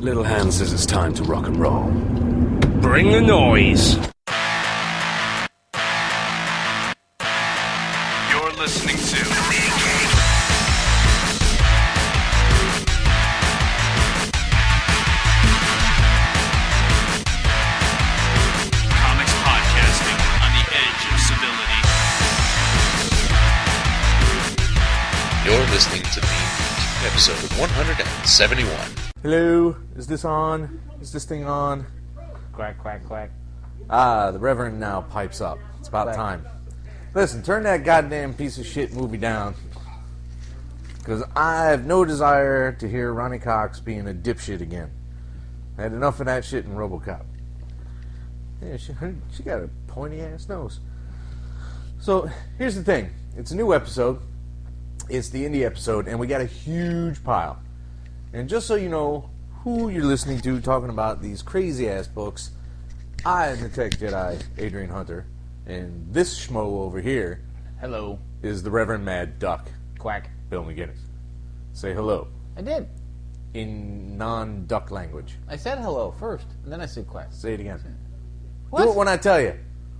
Little Hand says it's time to rock and roll. Bring the noise. You're listening to Comics Podcasting on the edge of civility. You're listening to the MeanGeek episode 171. Hello, is this on? Is this thing on? Quack, quack, quack. Ah, the Reverend now pipes up. It's about Quack. time. Listen, turn that goddamn piece of shit movie down. Because I have no desire to hear Ronnie Cox being a dipshit again. I had enough of that shit in RoboCop. Yeah, she got a pointy-ass nose. So, here's the thing. It's a new episode. It's the indie episode, and we got a huge pile. And just so you know who you're listening to talking about these crazy-ass books, I am the Tech Jedi, Adrian Hunter, and this schmo over here Hello. is the Reverend Mad Duck, Quack. Bill McGinnis. Say hello I did. in non-duck language. I said hello first, and then I said quack. Say it again. What? Do it when I tell you.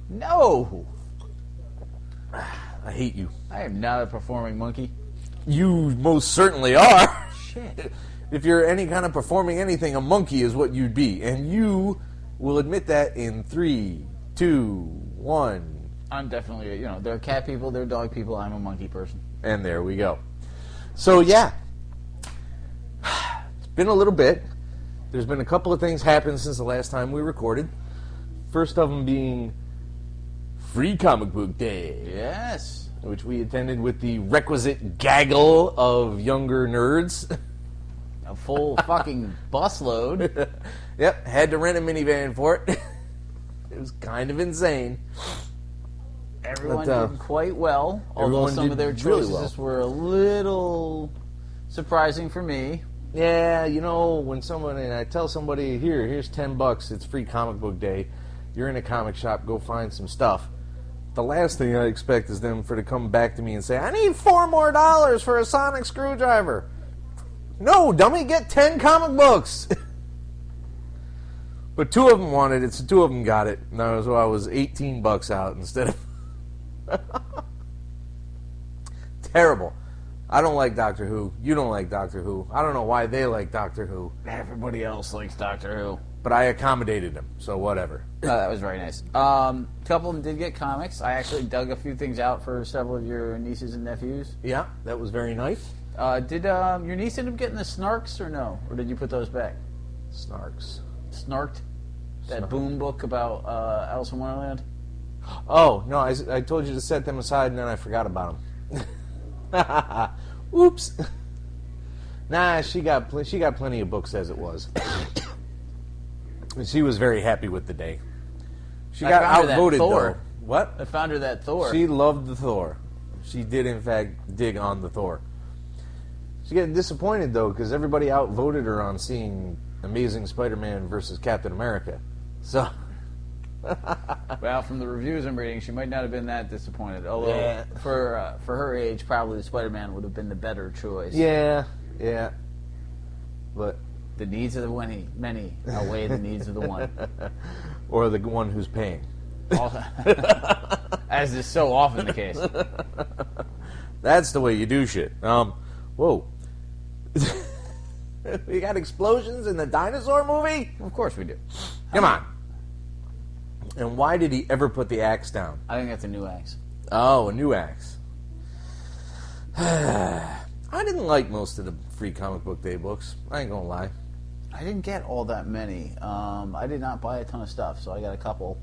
No! I hate you. I am not a performing monkey. You most certainly are. Shit. If you're any kind of performing anything, a monkey is what you'd be. And you will admit that in 3, 2, 1. I'm definitely, there are cat people, there are dog people, I'm a monkey person. And there we go. So, yeah. It's been a little bit. There's been a couple of things happen since the last time we recorded. First of them being Free Comic Book Day. Yes. Which we attended with the requisite gaggle of younger nerds. A full fucking busload. Yep, had to rent a minivan for it. It was kind of insane. Everyone But, did quite well, although everyone some of their did really choices well. were a little surprising for me. Yeah, when I tell somebody, here's $10, it's Free Comic Book Day, you're in a comic shop, go find some stuff. The last thing I expect is them to come back to me and say, I need $4 more for a sonic screwdriver. No, dummy, get 10 comic books. But 2 of them wanted it, so 2 of them got it. And I was $18 out instead of... Terrible. I don't like Doctor Who. You don't like Doctor Who. I don't know why they like Doctor Who. Everybody else likes Doctor Who. But I accommodated them, so whatever. That was very nice. A couple of them did get comics. I actually dug a few things out for several of your nieces and nephews. Yeah, that was very nice. Did your niece end up getting the Snarks or no? Or did you put those back? Snarks. Snarked? That Snark. Boom book about Alice in Wonderland? Oh, no, I told you to set them aside, and then I forgot about them. Oops. Nah, she got plenty of books as it was. And she was very happy with the day. She got found her that outvoted, Thor. though. What? I found her that Thor. She loved the Thor. She did, in fact, dig on the Thor. She's getting disappointed, though, because everybody outvoted her on seeing Amazing Spider-Man versus Captain America. So... Well, from the reviews I'm reading, she might not have been that disappointed. Although, Yeah. for her age, probably the Spider-Man would have been the better choice. Yeah. But... The needs of the many outweigh the needs of the one. Or the one who's paying. As is so often the case. That's the way you do shit. Whoa. We got explosions in the dinosaur movie? Of course we do. Come on. And why did he ever put the axe down? I think that's a new axe. Oh, a new axe. I didn't like most of the Free Comic Book Day books. I ain't gonna lie. I didn't get all that many. I did not buy a ton of stuff, so I got a couple.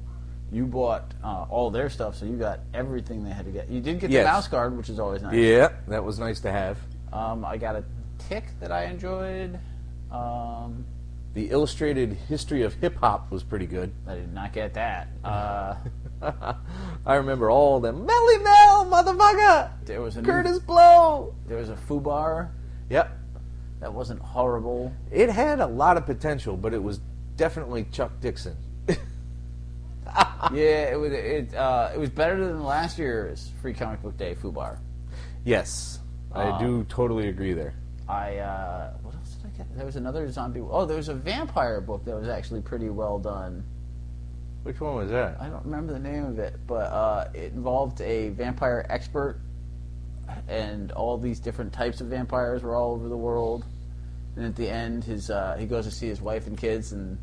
You bought all their stuff, so you got everything they had to get. You did get the Yes. mouse guard, which is always nice. Yeah, that was nice to have. I got a tick that I enjoyed. The illustrated history of hip-hop was pretty good. I did not get that. I remember all them. Melly Mel, motherfucker! There was a Curtis Blow! There was a Fubar. Yep. That wasn't horrible. It had a lot of potential, but it was definitely Chuck Dixon. Yeah, it was better than last year's Free Comic Book Day Fubar. Yes, I do totally agree there. What else did I there was another zombie. Oh, there was a vampire book that was actually pretty well done. Which one was that? I don't remember the name of it, but it involved a vampire expert, and all these different types of vampires were all over the world. And at the end, he goes to see his wife and kids, and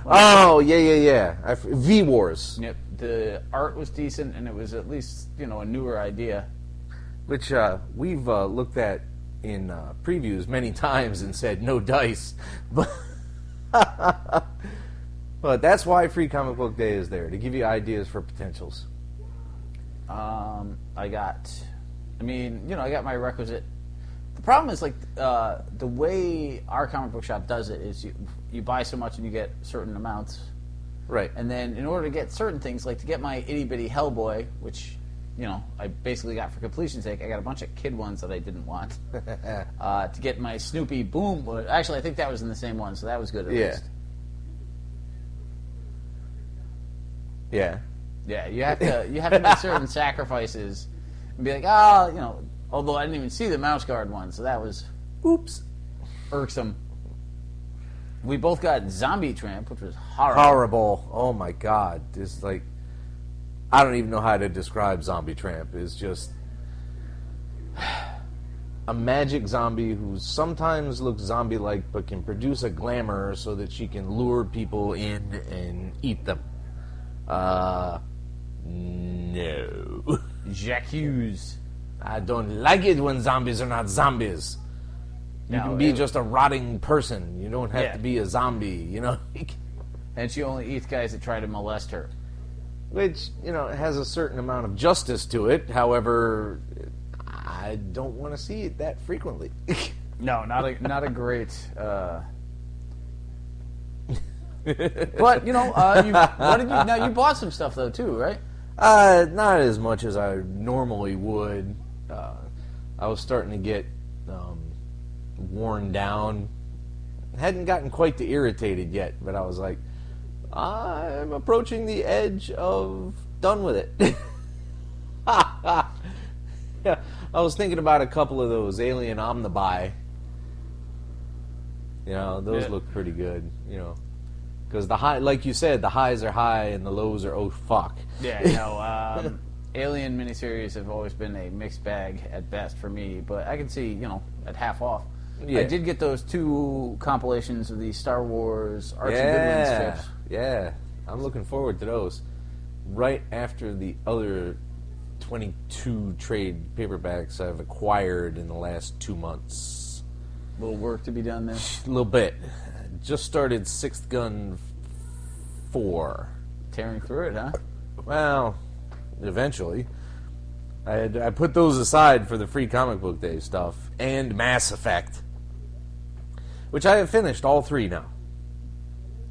oh yeah. V-Wars. Yep, the art was decent, and it was at least a newer idea. Which we've looked at in previews many times and said no dice, but but that's why Free Comic Book Day is there, to give you ideas for potentials. I got my requisite. The problem is the way our comic book shop does it is you buy so much and you get certain amounts, right? And then in order to get certain things, like to get my itty bitty Hellboy, which I basically got for completion's sake. I got a bunch of kid ones that I didn't want. To get my Snoopy Boom, actually I think that was in the same one, so that was good at least. Yeah. Yeah, you have to make certain sacrifices and be like, although I didn't even see the mouse guard one, so that was irksome. We both got Zombie Tramp, which was horrible. Oh my god. It's like, I don't even know how to describe Zombie Tramp. It's just a magic zombie who sometimes looks zombie-like but can produce a glamour so that she can lure people in and eat them. No. Jacques Hughes. I don't like it when zombies are not zombies. You can be just a rotting person. You don't have to be a zombie, And she only eats guys that try to molest her. Which, has a certain amount of justice to it. However, I don't want to see it that frequently. No, not a great. But you bought some stuff though too, right? Not as much as I normally would. I was starting to get worn down. Hadn't gotten quite to irritated yet, but I was like, I'm approaching the edge of done with it. Yeah, I was thinking about a couple of those Alien Omnibuy. Those look pretty good. Because the high, like you said, the highs are high and the lows are oh fuck. Yeah, Alien miniseries have always been a mixed bag at best for me, but I can see at half off. Yeah. I did get those 2 compilations of the Star Wars Archie Goodwin strips. Yeah, I'm looking forward to those. Right after the other 22 trade paperbacks I've acquired in the last 2 months. A little work to be done there? A little bit. Just started 6th Gun 4. Tearing through it, huh? Well, eventually. I put those aside for the Free Comic Book Day stuff. And Mass Effect. Which I have finished all 3 now.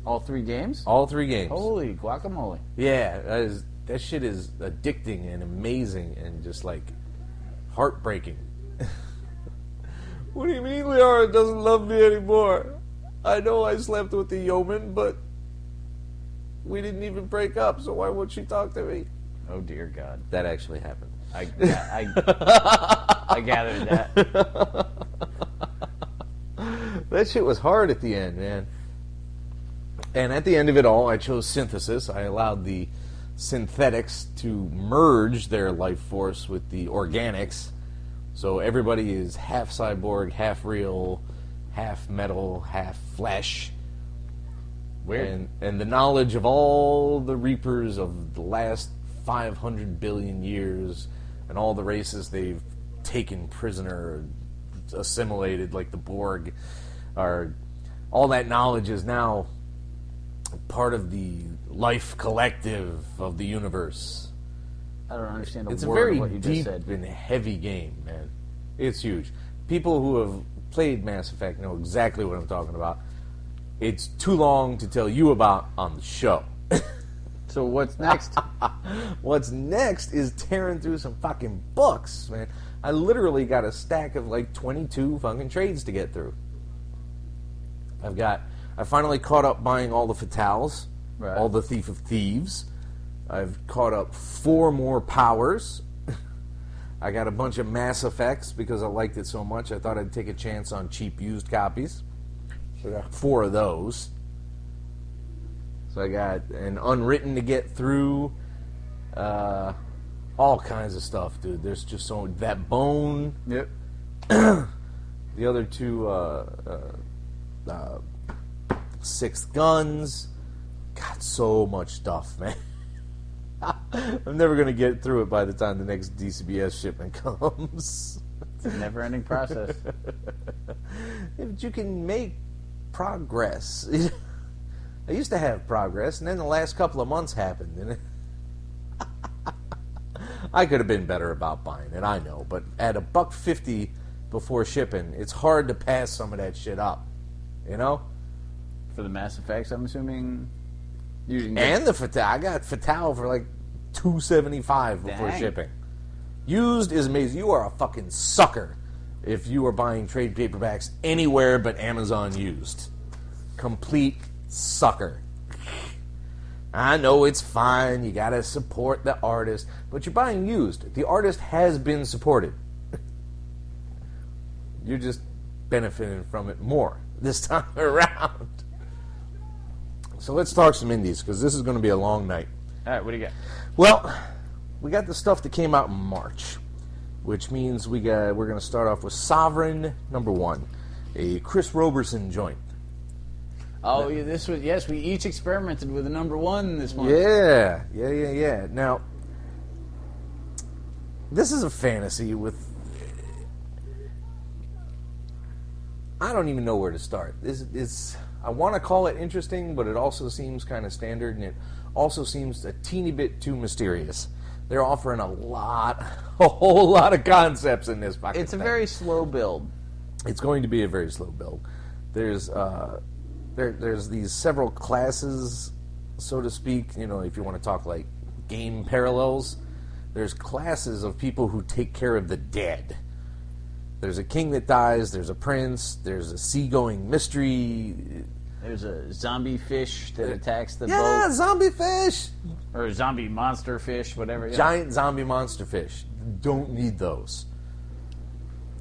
All 3 games? All 3 games. Holy guacamole. Yeah, that shit is addicting and amazing and just, heartbreaking. What do you mean Liara doesn't love me anymore? I know I slept with the yeoman, but we didn't even break up, so why would she talk to me? Oh, dear God. That actually happened. I gathered that. That shit was hard at the end, man. And at the end of it all, I chose synthesis. I allowed the synthetics to merge their life force with the organics. So everybody is half cyborg, half real, half metal, half flesh. Weird. And the knowledge of all the Reapers of the last 500 billion years and all the races they've taken prisoner, assimilated like the Borg, all that knowledge is now part of the life collective of the universe. I don't understand it's a word very of what you just deep said. and heavy game, man. It's huge. People who have played Mass Effect know exactly what I'm talking about. It's too long to tell you about on the show. So what's next? What's next is tearing through some fucking books, man. I literally got a stack of 22 fucking trades to get through. I finally caught up buying all the Fatales, right. All the Thief of Thieves. I've caught up 4 more Powers. I got a bunch of Mass Effects because I liked it so much. I thought I'd take a chance on cheap used copies. So I got 4 of those. So I got an unwritten to get through. All kinds of stuff, dude. There's just so that bone. Yep. The other 2 6th guns. God, so much stuff, man. I'm never going to get through it by the time the next DCBS shipment comes. It's a never-ending process. But you can make progress. I used to have progress, and then the last couple of months happened, and I could have been better about buying it, I know, but at $1.50 before shipping, it's hard to pass some of that shit up, you know? For the Mass Effects, I'm assuming. And the Fatal. I got Fatal for like $2.75 before shipping. Used is amazing. You are a fucking sucker if you are buying trade paperbacks anywhere but Amazon used. Complete sucker. I know it's fine. You gotta support the artist, but you're buying used. The artist has been supported. You're just benefiting from it more this time around. So let's talk some indies, because this is going to be a long night. All right, what do you got? Well, we got the stuff that came out in March, which means we're going to start off with Sovereign #1, a Chris Roberson joint. Oh, yeah, this was, yes, we each experimented with a #1 this month. Yeah. Now, this is a fantasy with... I don't even know where to start. I want to call it interesting, but it also seems kind of standard, and it also seems a teeny bit too mysterious. They're offering a whole lot of concepts in this fucking It's a thing. very slow build. It's going to be a very slow build. There's these several classes, so to speak, you know, if you want to talk like game parallels. There's classes of people who take care of the dead. There's a king that dies, there's a prince, there's a seagoing mystery. There's a zombie fish that attacks the Yeah, boat. zombie fish! Or a zombie monster fish, whatever. Yeah. Giant zombie monster fish. Don't need those.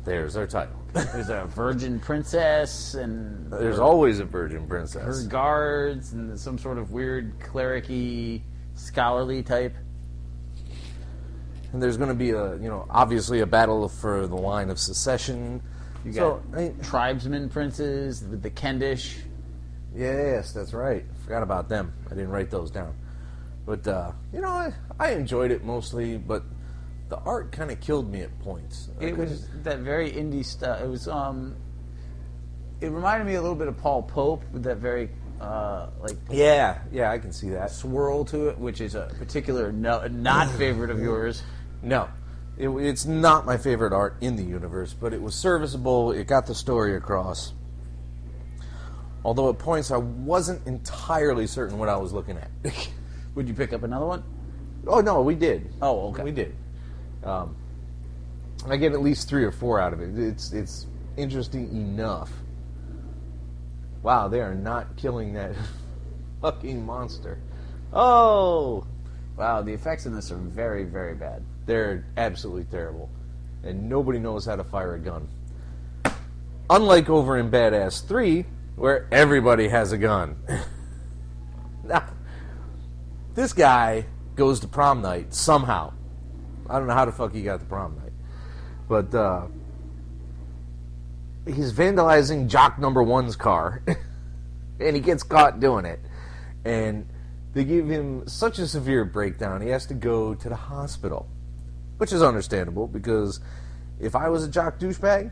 There's our title. There's a virgin princess, and There's always a virgin princess. her guards, and some sort of weird cleric-y, scholarly type. And there's going to be obviously a battle for the line of succession. You got tribesmen princes with the Kendish. Yes, that's right. Forgot about them. I didn't write those down. But, I enjoyed it mostly, but the art kind of killed me at points. It was that very indie stuff. It was, it reminded me a little bit of Paul Pope with that very, Yeah, I can see that. swirl to it, which is a particular not favorite of yours. No. It's not my favorite art in the universe, but it was serviceable. It got the story across. Although at points I wasn't entirely certain what I was looking at. Would you pick up another one? Oh, no, we did. Oh, okay. We did. I get at least 3 or 4 out of it. It's interesting enough. Wow, they are not killing that fucking monster. Oh! Wow, the effects in this are very, very bad. They're absolutely terrible. And nobody knows how to fire a gun. Unlike over in Badass 3, where everybody has a gun. Now, this guy goes to prom night somehow. I don't know how the fuck he got to prom night. But, he's vandalizing Jock #1's car. And he gets caught doing it. And they give him such a severe breakdown, he has to go to the hospital. Which is understandable, because if I was a jock douchebag,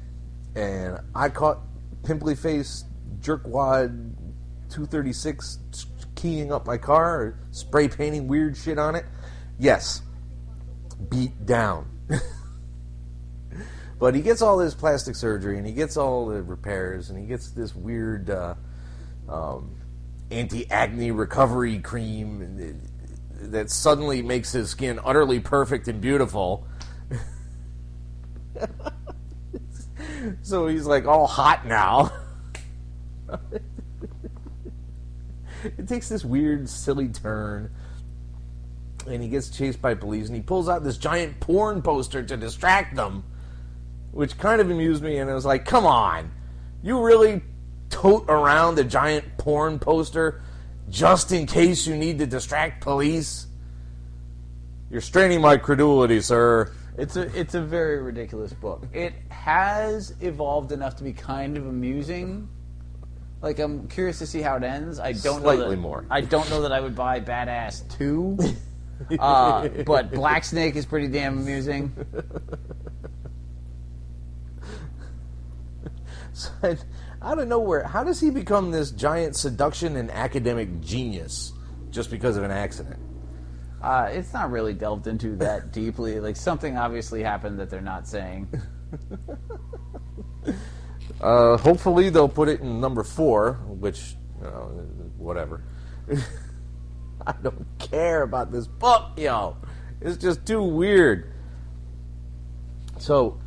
and I caught pimply-faced jerkwad 236 keying up my car, or spray painting weird shit on it, yes, beat down. But he gets all this plastic surgery, and he gets all the repairs, and he gets this weird anti-acne recovery cream that suddenly makes his skin utterly perfect and beautiful. So he's like all hot now. It takes this weird, silly turn, and he gets chased by police, and he pulls out this giant porn poster to distract them, which kind of amused me, and I was like, come on, you really tote around a giant porn poster just in case you need to distract police. You're straining my credulity, sir. It's a very ridiculous book. It has evolved enough to be kind of amusing. Like, I'm curious to see how it ends. I don't Slightly know more. I don't know that I would buy Badass 2. But Black Snake is pretty damn amusing. So, out of nowhere, how does he become this giant seduction and academic genius just because of an accident? It's not really delved into that deeply. Like, something obviously happened that they're not saying. Hopefully they'll put it in number 4, which, whatever. I don't care about this book, yo. It's just too weird. So,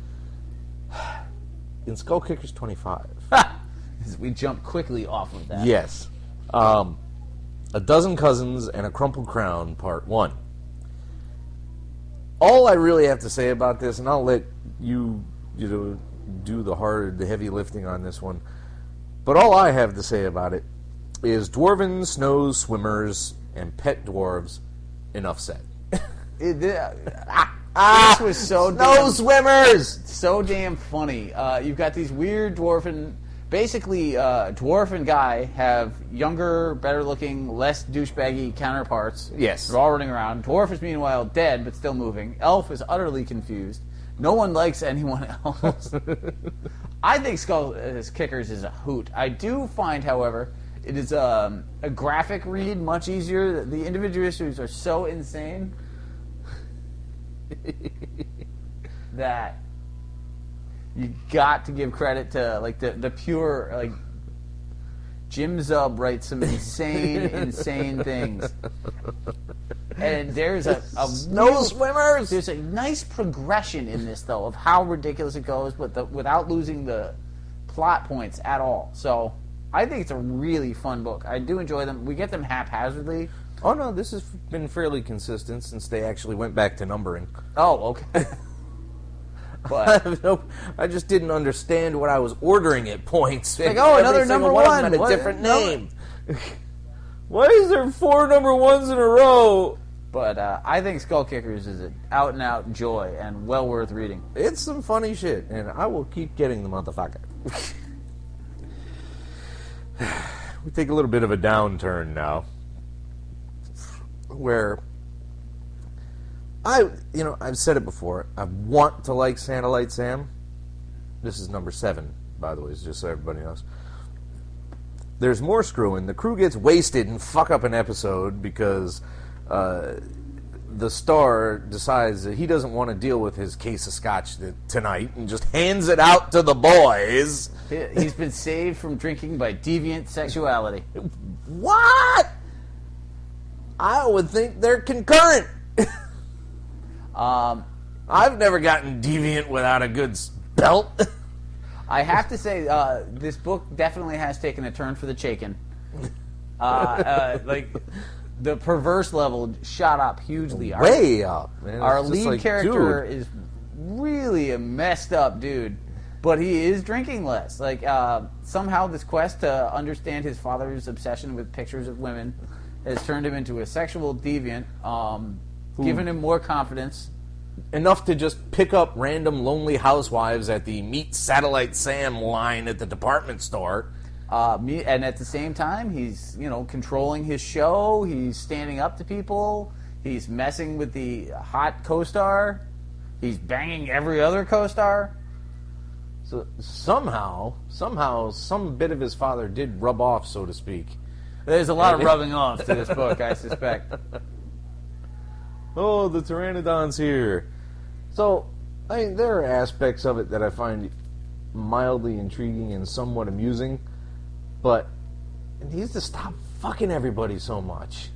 in SkullKickers 25... We jump quickly off of that. Yes. A Dozen Cousins and a Crumpled Crown, Part 1. All I really have to say about this, and I'll let you do the heavy lifting on this one, but all I have to say about it is Dwarven Snow Swimmers and Pet Dwarves, enough said. This was so Snow Swimmers! so damn funny. You've got these weird dwarven... Basically, dwarf and guy have younger, better-looking, less douchebaggy counterparts. Yes. They're all running around. Dwarf is, meanwhile, dead, but still moving. Elf is utterly confused. No one likes anyone else. I think SkullKickers is a hoot. I do find, however, it is a graphic read, much easier. The individual issues are so insane that... You got to give credit to like the pure like Jim Zub writes some insane things. And there's a Snow Swimmers. There's a nice progression in this though of how ridiculous it goes, but without losing the plot points at all. So I think it's a really fun book. I do enjoy them. We get them haphazardly. Oh no, this has been fairly consistent since they actually went back to numbering. Oh, okay. But I just didn't understand what I was ordering at points. Like, oh, another number one. Had a different name. Why is there 4 number 1s in a row? But I think SkullKickers is an out-and-out joy and well worth reading. It's some funny shit, and I will keep getting the motherfucker. We take a little bit of a downturn now, where... I've said it before. I want to like Starlight Sam. This is number 7, by the way, just so everybody knows. There's more screwing. The crew gets wasted and fuck up an episode because the star decides that he doesn't want to deal with his case of scotch tonight and just hands it out to the boys. He's been saved from drinking by deviant sexuality. What? I would think they're concurrent. I've never gotten deviant without a good belt. I have to say, this book definitely has taken a turn for the Chaykin. Like, the perverse level shot up hugely. Way up, man. Our lead character is really a messed up dude, but he is drinking less. Like, somehow this quest to understand his father's obsession with pictures of women has turned him into a sexual deviant, giving him more confidence. Enough to just pick up random lonely housewives at the Meet Satellite Sam line at the department store. And at the same time, he's, controlling his show. He's standing up to people. He's messing with the hot co-star. He's banging every other co-star. So somehow, some bit of his father did rub off, so to speak. There's a lot of rubbing off to this book, I suspect. Oh, the Pteranodon's here. So, there are aspects of it that I find mildly intriguing and somewhat amusing, but it needs to stop fucking everybody so much.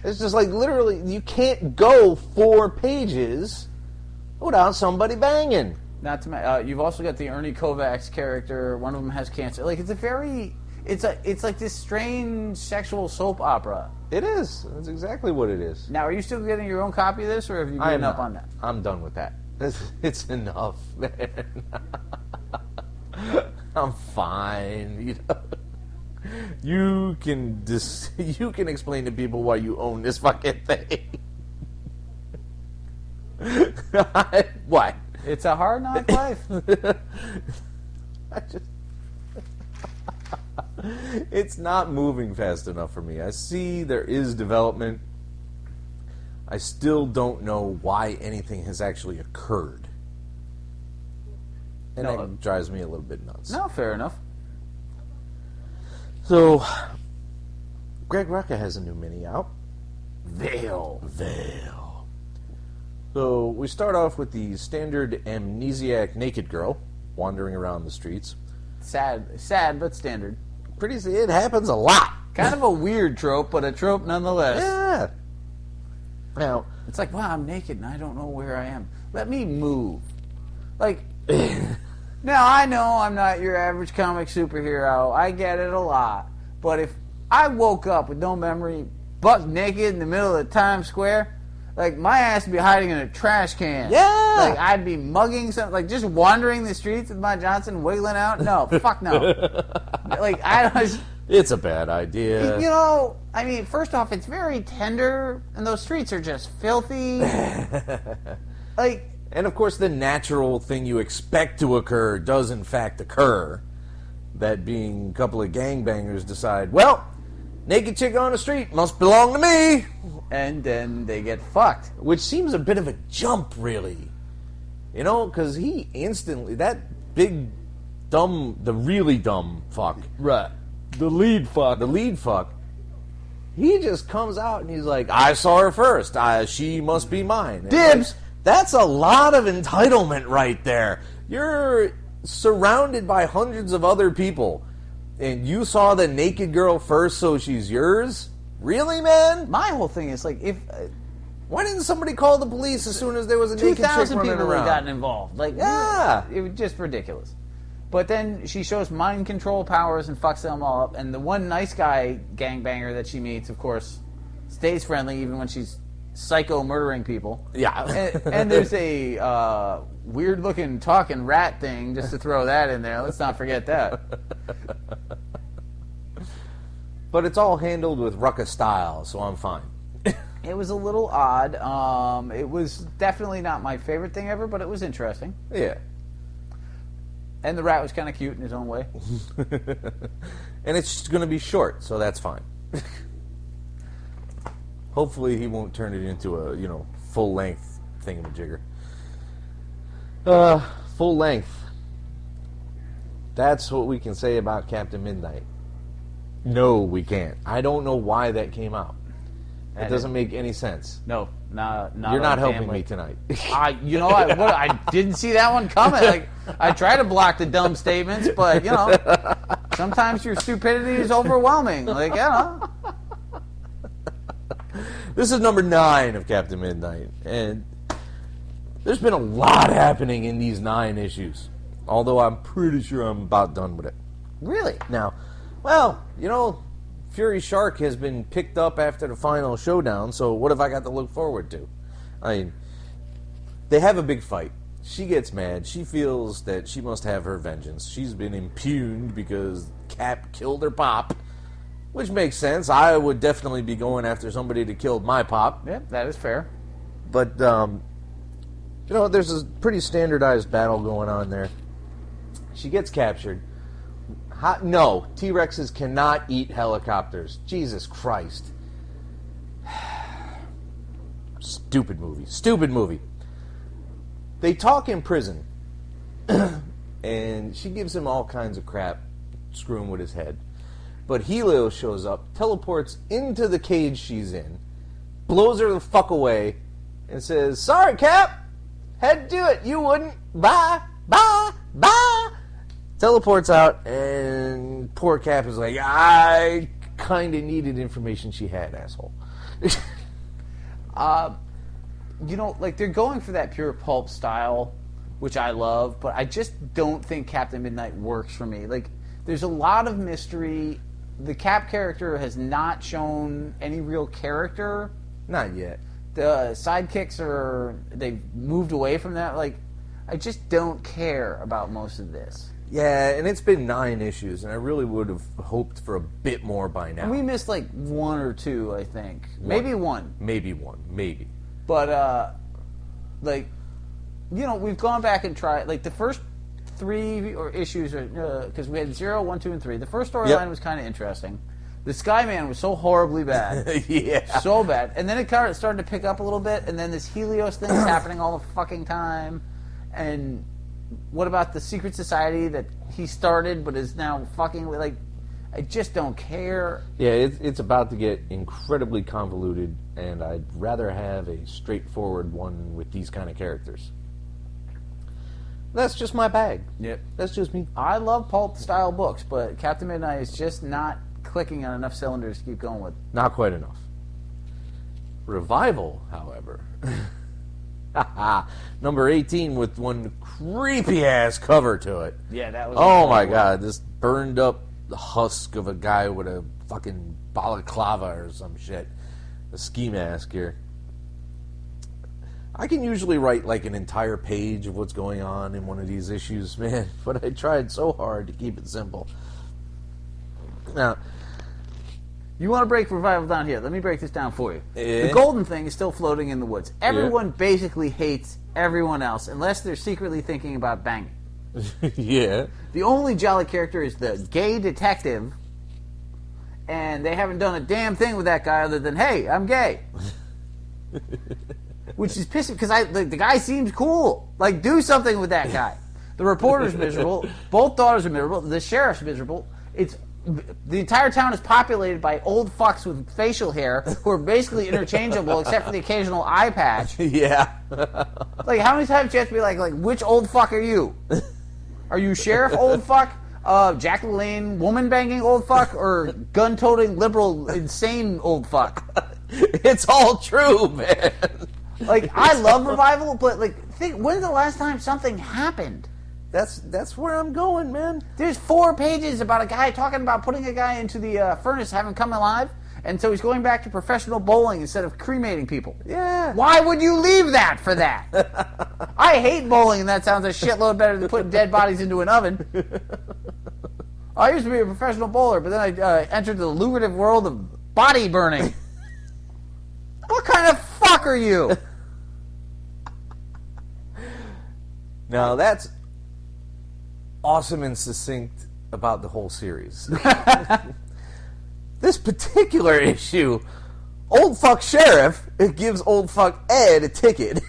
It's just like, literally, you can't go 4 pages without somebody banging. Not to you've also got the Ernie Kovacs character. One of them has cancer. Like, it's like this strange sexual soap opera. It is. That's exactly what it is. Now, are you still getting your own copy of this, or have you given up on that? I'm done with that. It's enough, man. I'm fine. You can you can explain to people why you own this fucking thing. What? It's a hard knock life. It's not moving fast enough for me. I see there is development. I still don't know why anything has actually occurred. And that drives me a little bit nuts. No, fair enough. So, Greg Rucka has a new mini out. Veil. So, we start off with the standard amnesiac naked girl wandering around the streets. Sad, but standard. It happens a lot. Kind of a weird trope, but a trope nonetheless. Yeah. Now, it's like, wow, I'm naked and I don't know where I am. Let me move. Like, now I know I'm not your average comic superhero. I get it a lot. But if I woke up with no memory, buck naked in the middle of Times Square, like, my ass would be hiding in a trash can. Yeah. Like, I'd be mugging something, like, just wandering the streets with my Johnson wiggling out. No, fuck no. Like, it's a bad idea. You know, I mean, first off, it's very tender, and those streets are just filthy. Like, and of course, the natural thing you expect to occur does in fact occur. That being a couple of gangbangers decide, well, naked chick on the street must belong to me. And then they get fucked. Which seems a bit of a jump, really. You know, because he instantly, that big, dumb, the really dumb fuck. Right. The lead fuck. He just comes out and he's like, I saw her first. She must be mine. Dibs! Like, that's a lot of entitlement right there. You're surrounded by hundreds of other people. And you saw the naked girl first, so she's yours? Really, man? My whole thing is, like, if... why didn't somebody call the police as soon as there was a naked chick running around? 2,000 people would have gotten involved. Like, yeah. It was just ridiculous. But then she shows mind control powers and fucks them all up. And the one nice guy gangbanger that she meets, of course, stays friendly even when she's psycho murdering people. Yeah. And there's a weird-looking talking rat thing, just to throw that in there. Let's not forget that. But it's all handled with Rucka style, so I'm fine. It was a little odd. It was definitely not my favorite thing ever, but it was interesting. Yeah. And the rat was kind of cute in his own way. And it's going to be short, so that's fine. Hopefully he won't turn it into a, full-length thingamajigger. Full length. That's what we can say about Captain Midnight. No, we can't. I don't know why that came out. That doesn't make any sense. No, not. You're not helping me tonight. I didn't see that one coming. Like, I try to block the dumb statements, but sometimes your stupidity is overwhelming. Like, This is number 9 of Captain Midnight, and there's been a lot happening in these 9 issues. Although I'm pretty sure I'm about done with it. Really? Now, well, Fury Shark has been picked up after the final showdown, so what have I got to look forward to? I mean, they have a big fight. She gets mad. She feels that she must have her vengeance. She's been impugned because Cap killed her pop, which makes sense. I would definitely be going after somebody that killed my pop. Yeah, that is fair. But, there's a pretty standardized battle going on there. She gets captured. No, T-Rexes cannot eat helicopters. Jesus Christ. Stupid movie. They talk in prison. And she gives him all kinds of crap, screwing with his head. But Helios shows up, teleports into the cage she's in, blows her the fuck away, and says, "Sorry, Cap. Had to do it. You wouldn't. Bye. Bye. Bye." Teleports out, and poor Cap is like, I kind of needed information she had, asshole. They're going for that pure pulp style, which I love, but I just don't think Captain Midnight works for me. Like, there's a lot of mystery. The Cap character has not shown any real character. Not yet. The sidekicks they've moved away from that. Like, I just don't care about most of this. Yeah, and it's been 9 issues, and I really would have hoped for a bit more by now. And we missed like 1 or 2, I think. Maybe 1. Maybe 1. Maybe. But, like, you know, we've gone back and tried, like, the first 3 issues, because we had 0, 1, 2, and 3. The first storyline was kind of interesting. The Skyman was so horribly bad. Yeah. So bad. And then it kind of started to pick up a little bit, and then this Helios thing is happening all the fucking time. And what about the secret society that he started but is now fucking with, like, I just don't care. Yeah, it's about to get incredibly convoluted, and I'd rather have a straightforward one with these kind of characters. That's just my bag. Yep. That's just me. I love pulp-style books, but Captain Midnight is just not clicking on enough cylinders to keep going with. Not quite enough. Revival, however. Number 18 with one creepy-ass cover to it. Yeah, that was... Oh, my God. This burned up the husk of a guy with a fucking balaclava or some shit. A ski mask here. I can usually write like an entire page of what's going on in one of these issues, man, but I tried so hard to keep it simple. Now, you want to break Revival down here. Let me break this down for you. Yeah. The golden thing is still floating in the woods. Everyone basically hates everyone else unless they're secretly thinking about banging. Yeah. The only jolly character is the gay detective, and they haven't done a damn thing with that guy other than, hey, I'm gay. Which is pissing, because the guy seems cool. Like, do something with that guy. The reporter's miserable. Both daughters are miserable. The sheriff's miserable. The entire town is populated by old fucks with facial hair who are basically interchangeable except for the occasional eye patch. Yeah. Like, how many times do you have to be like, which old fuck are you? Are you sheriff old fuck? Jack LaLanne woman-banging old fuck? Or gun-toting liberal insane old fuck? It's all true, man. Like, I love Revival, but, like, when's the last time something happened? That's where I'm going, man. There's 4 pages about a guy talking about putting a guy into the furnace, having him come alive, and so he's going back to professional bowling instead of cremating people. Yeah. Why would you leave that for that? I hate bowling, and that sounds a shitload better than putting dead bodies into an oven. I used to be a professional bowler, but then I entered the lucrative world of body burning. What kind of fuck are you? Now, that's awesome and succinct about the whole series. This particular issue, old fuck sheriff, it gives old fuck Ed a ticket.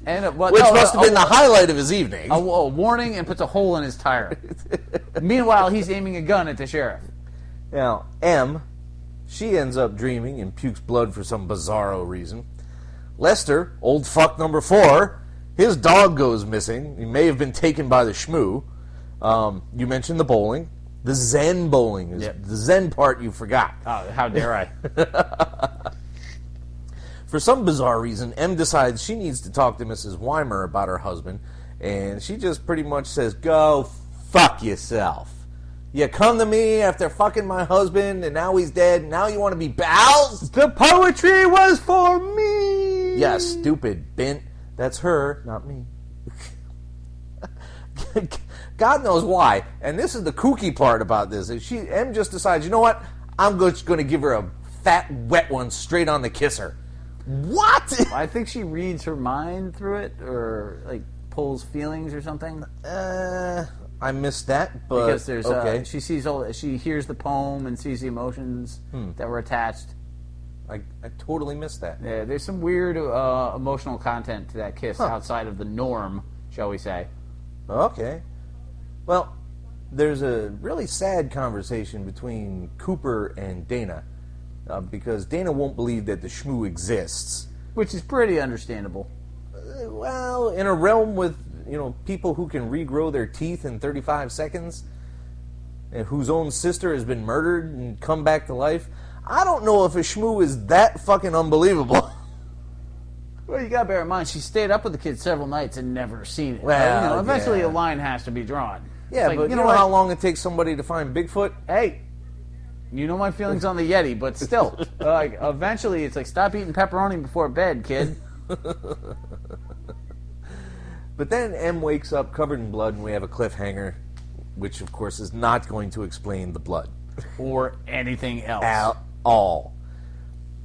And Which must have been the highlight of his evening. A warning and puts a hole in his tire. Meanwhile, he's aiming a gun at the sheriff. Now, M, she ends up dreaming and pukes blood for some bizarro reason. Lester, old fuck number 4, his dog goes missing. He may have been taken by the Shmoo. You mentioned the bowling. The Zen bowling is the Zen part you forgot. Oh, how dare I? For some bizarre reason, M decides she needs to talk to Mrs. Weimer about her husband, and she just pretty much says, go fuck yourself. You come to me after fucking my husband, and now he's dead, and now you want to be pals? The poetry was for me! Yes, stupid bint. That's her, not me. God knows why. And this is the kooky part about this. M just decides, you know what? I'm just going to give her a fat, wet one straight on the kisser. What? I think she reads her mind through it, or like pulls feelings or something. I missed that, but because there's okay. She hears the poem and sees the emotions that were attached. I totally missed that. Yeah, there's some weird emotional content to that kiss outside of the norm, shall we say. Okay. Well, there's a really sad conversation between Cooper and Dana, because Dana won't believe that the Shmoo exists. Which is pretty understandable. Well, in a realm with, people who can regrow their teeth in 35 seconds, and whose own sister has been murdered and come back to life, I don't know if a Shmoo is that fucking unbelievable. Well, you gotta bear in mind, she stayed up with the kid several nights and never seen it. Well, eventually yeah. a line has to be drawn. Yeah, It's but you know how long it takes somebody to find Bigfoot? Hey, you know my feelings on the Yeti, but still, eventually it's like, stop eating pepperoni before bed, kid. But But then M wakes up covered in blood, and we have a cliffhanger, which, of course, is not going to explain the blood. Or anything else. At all.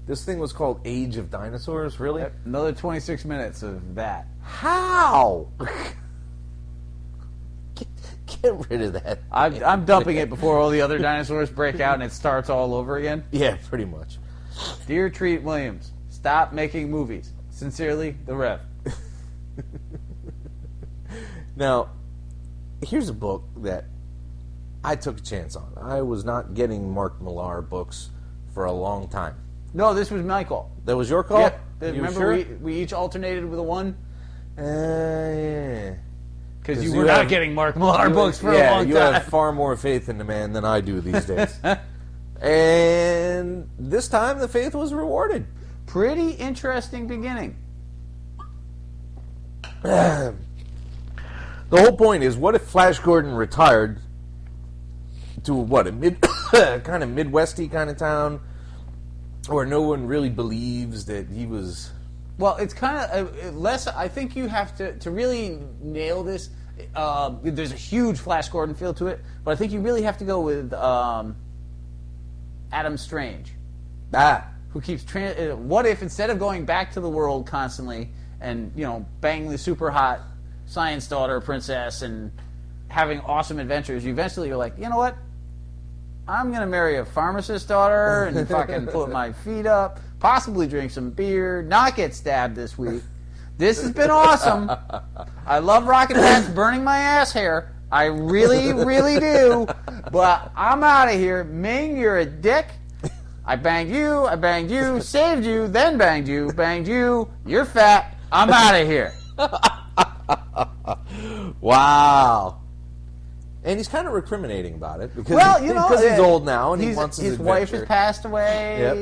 This thing was called Age of Dinosaurs, really? Another 26 minutes of that. How? Get rid of that. I'm dumping it before all the other dinosaurs break out and it starts all over again. Yeah, pretty much. Dear Treat Williams, stop making movies. Sincerely, the Rev. Now, here's a book that I took a chance on. I was not getting Mark Millar books for a long time. No, this was my call. That was your call? Yep. You Remember sure? we each alternated with a one? Yeah. Because you were not getting Mark Millar books for a long time. You have far more faith in the man than I do these days. And this time the faith was rewarded. Pretty interesting beginning. The whole point is, what if Flash Gordon retired to what, a kind of Midwesty kind of town, where no one really believes that he was... Well, it's kind of less. I think you have to really nail this. There's a huge Flash Gordon feel to it, but I think you really have to go with Adam Strange, who keeps. What if instead of going back to the world constantly and banging the super hot science daughter princess and having awesome adventures, you're like, you know what? I'm going to marry a pharmacist's daughter and fucking put my feet up, possibly drink some beer, not get stabbed this week. This has been awesome. I love rocket bats burning my ass hair. I really, really do. But I'm out of here. Ming, you're a dick. I banged you, saved you, then banged you. You're fat. I'm out of here. Wow. And he's kind of recriminating about it because, he's old now and he wants his wife has passed away. Yep.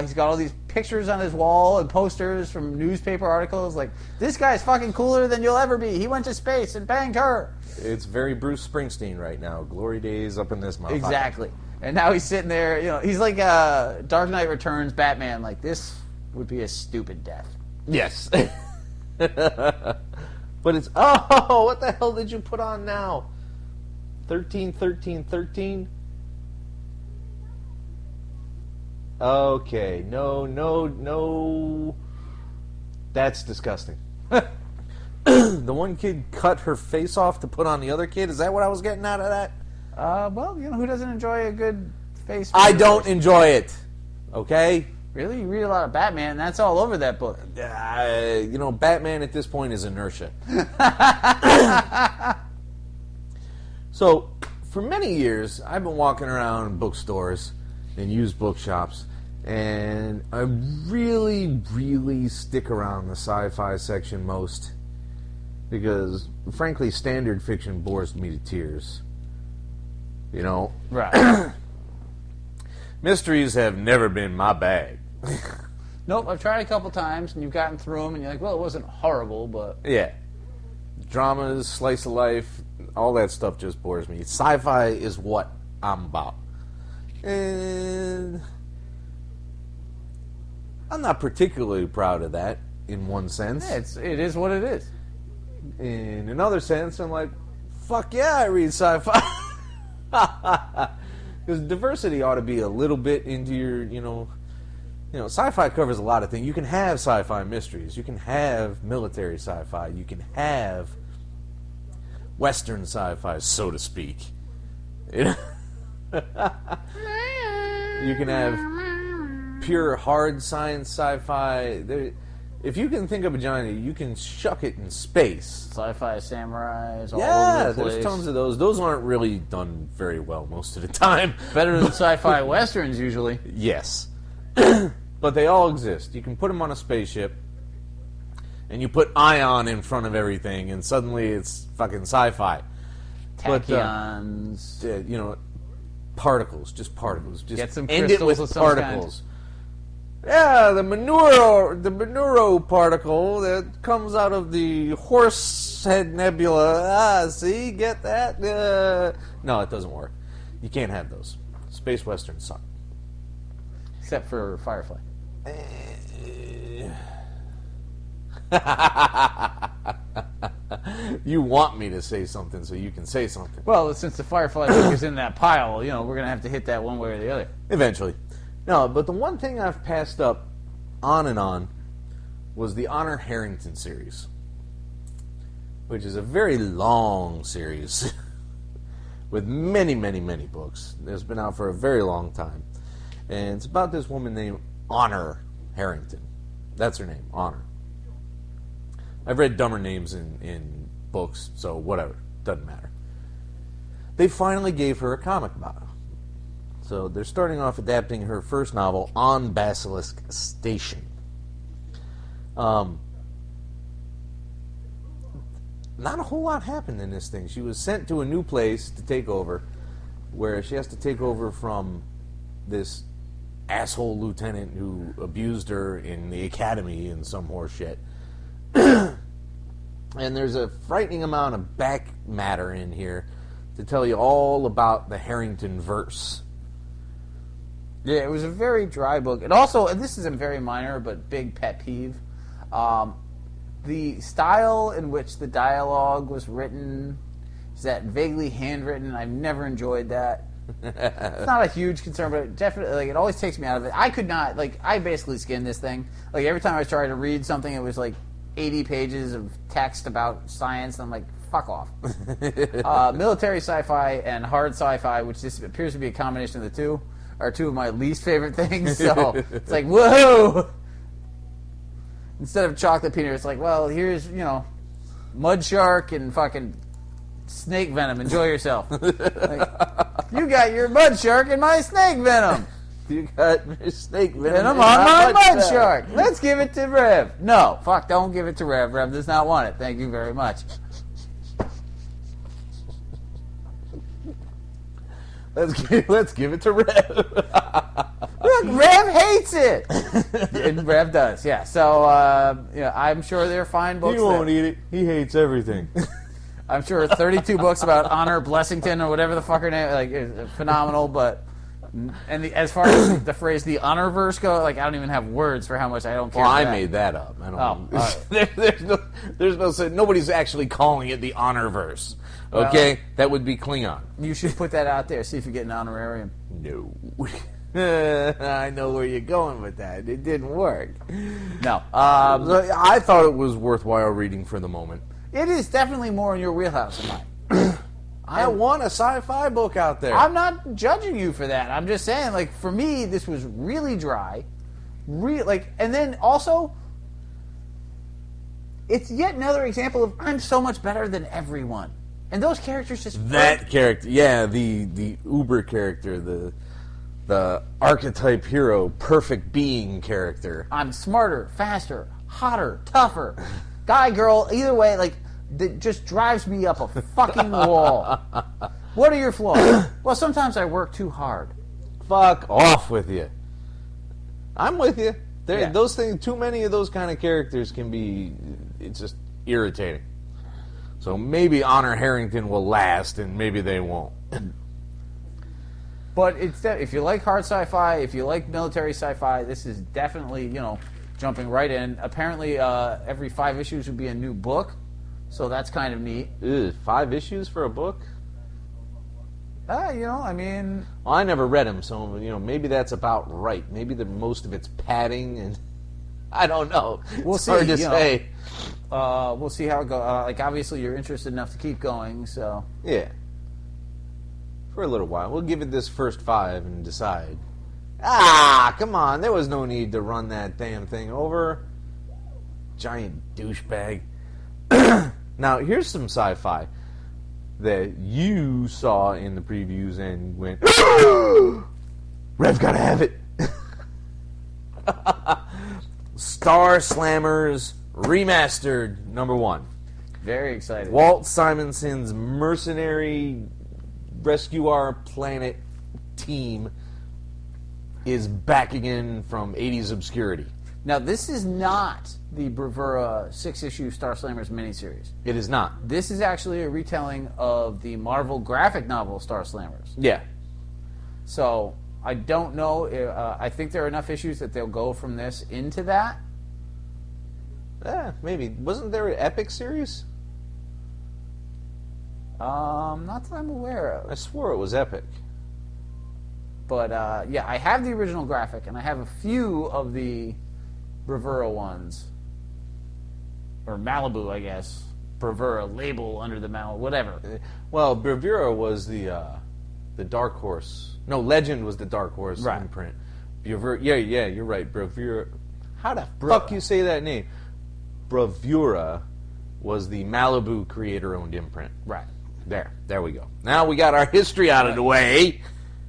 He's got all these pictures on his wall and posters from newspaper articles. Like, this guy's fucking cooler than you'll ever be. He went to space and banged her. It's very Bruce Springsteen right now. Glory days up in this motherfucker. Exactly. And now he's sitting there. He's like Dark Knight Returns Batman. Like, this would be a stupid death. Yes. But it's what the hell did you put on now? 13, 13, 13? Okay, no. That's disgusting. The one kid cut her face off to put on the other kid? Is that what I was getting out of that? Well, who doesn't enjoy a good face? I don't enjoy it. Okay? Really? You read a lot of Batman, and that's all over that book. Batman at this point is inertia. So, for many years, I've been walking around bookstores and used bookshops, and I really, really stick around the sci-fi section most because, frankly, standard fiction bores me to tears. Right. Mysteries have never been my bag. Nope, I've tried a couple times, and you've gotten through them, and you're like, well, it wasn't horrible, but... Yeah. Dramas, slice of life, all that stuff just bores me. Sci-fi is what I'm about. And I'm not particularly proud of that, in one sense. Yeah, it is what it is. In another sense, I'm like, fuck yeah, I read sci-fi. Because diversity ought to be a little bit into your, sci-fi covers a lot of things. You can have sci-fi mysteries. You can have military sci-fi. You can have Western sci-fi, so to speak. You can have pure hard science sci-fi. If you can think of a genre, you can shuck it in space. Sci-fi samurais all over the place. There's tons of those. Those aren't really done very well most of the time. Better than sci-fi westerns, usually. Yes. But they all exist. You can put them on a spaceship, and you put ion in front of everything, and suddenly it's fucking sci-fi. Tachyons. But, particles. Just particles. Just get some end it with of some particles. Yeah, the Manuro particle that comes out of the Horsehead Nebula. See, get that? No, it doesn't work. You can't have those. Space westerns suck. Except for Firefly. You want me to say something so you can say something. Well, since the Firefly book is in that pile, we're going to have to hit that one way or the other. Eventually. No, but the one thing I've passed up on and on was the Honor Harrington series, which is a very long series with many, many, many books. It's been out for a very long time. And it's about this woman named Honor Harrington. That's her name, Honor. I've read dumber names in books, so whatever. Doesn't matter. They finally gave her a comic about her. So they're starting off adapting her first novel, On Basilisk Station. Not a whole lot happened in this thing. She was sent to a new place to take over, where she has to take over from this asshole lieutenant who abused her in the academy and some horse shit. And there's a frightening amount of back matter in here to tell you all about the Harrington verse. Yeah, it was a very dry book. And also, and this isn't very minor, but big pet peeve, the style in which the dialogue was written is that vaguely handwritten. I've never enjoyed that. It's not a huge concern, but it definitely, it always takes me out of it. I could not, I basically skimmed this thing. Every time I tried to read something, it was 80 pages of text about science, and I'm like, fuck off. Military sci-fi and hard sci-fi, which this appears to be a combination of the two, are two of my least favorite things, so it's whoa! Instead of chocolate peanut, it's well, here's, mud shark and fucking snake venom. Enjoy yourself. You got your mud shark and my snake venom. You got your snake venom on my mud shark. Let's give it to Rev. No, fuck, don't give it to Rev. Rev does not want it. Thank you very much. Let's give it to Rev. Look, Rev hates it. And Rev does, yeah. So, I'm sure they're fine books. He won't eat it. He hates everything. I'm sure 32 books about Honor Blessington or whatever the fuck her name is phenomenal, but as far as the phrase the honor verse go, I don't even have words for how much I don't care. Well, I made that up. I don't know. There's no nobody's actually calling it the honor verse. Okay? Well, that would be Klingon. You should put that out there, see if you get an honorarium. No. I know where you're going with that. It didn't work. No. I thought it was worthwhile reading for the moment. It is definitely more in your wheelhouse than mine. I want a sci-fi book out there. I'm not judging you for that. I'm just saying, for me, this was really dry. And then also, it's yet another example of I'm so much better than everyone. And those characters just... That character, yeah, the uber character, the archetype hero, perfect being character. I'm smarter, faster, hotter, tougher. Guy, girl, either way, that just drives me up a fucking wall. What are your flaws? Well, sometimes I work too hard. Fuck off with you. I'm with you. Those things, too many of those kind of characters can be, it's just irritating. So maybe Honor Harrington will last, and maybe they won't. But if you like hard sci-fi, if you like military sci-fi, this is definitely, jumping right in. Apparently, every 5 issues would be a new book, so that's kind of neat. 5 issues for a book? Well, I never read them, so, maybe that's about right. Maybe most of it's padding, and I don't know. It's hard to say. We'll see how it goes. Obviously, you're interested enough to keep going, so... Yeah. For a little while. We'll give it this first 5 and decide. Come on. There was no need to run that damn thing over. Giant douchebag. Now, here's some sci-fi that you saw in the previews and went, Rev gotta have it. StarSlammers Remastered #1. Very excited. Walt Simonson's mercenary rescue our planet team is back again from 80s obscurity. Now, this is not the Bravura 6-issue StarSlammers miniseries. It is not. This is actually a retelling of the Marvel graphic novel StarSlammers. Yeah. So, I don't know. I think there are enough issues that they'll go from this into that. Maybe. Wasn't there an Epic series? Not that I'm aware of. I swore it was Epic. But, yeah, I have the original graphic, and I have a few of the Bravura ones. Or Malibu, I guess. Bravura, label under the Malibu, whatever. Well, Bravura was the Dark Horse. No, Legend was the Dark Horse imprint. Bravura, yeah, you're right. Bravura. How the fuck you say that name? Bravura was the Malibu creator-owned imprint. Right. There we go. Now we got our history out of the way.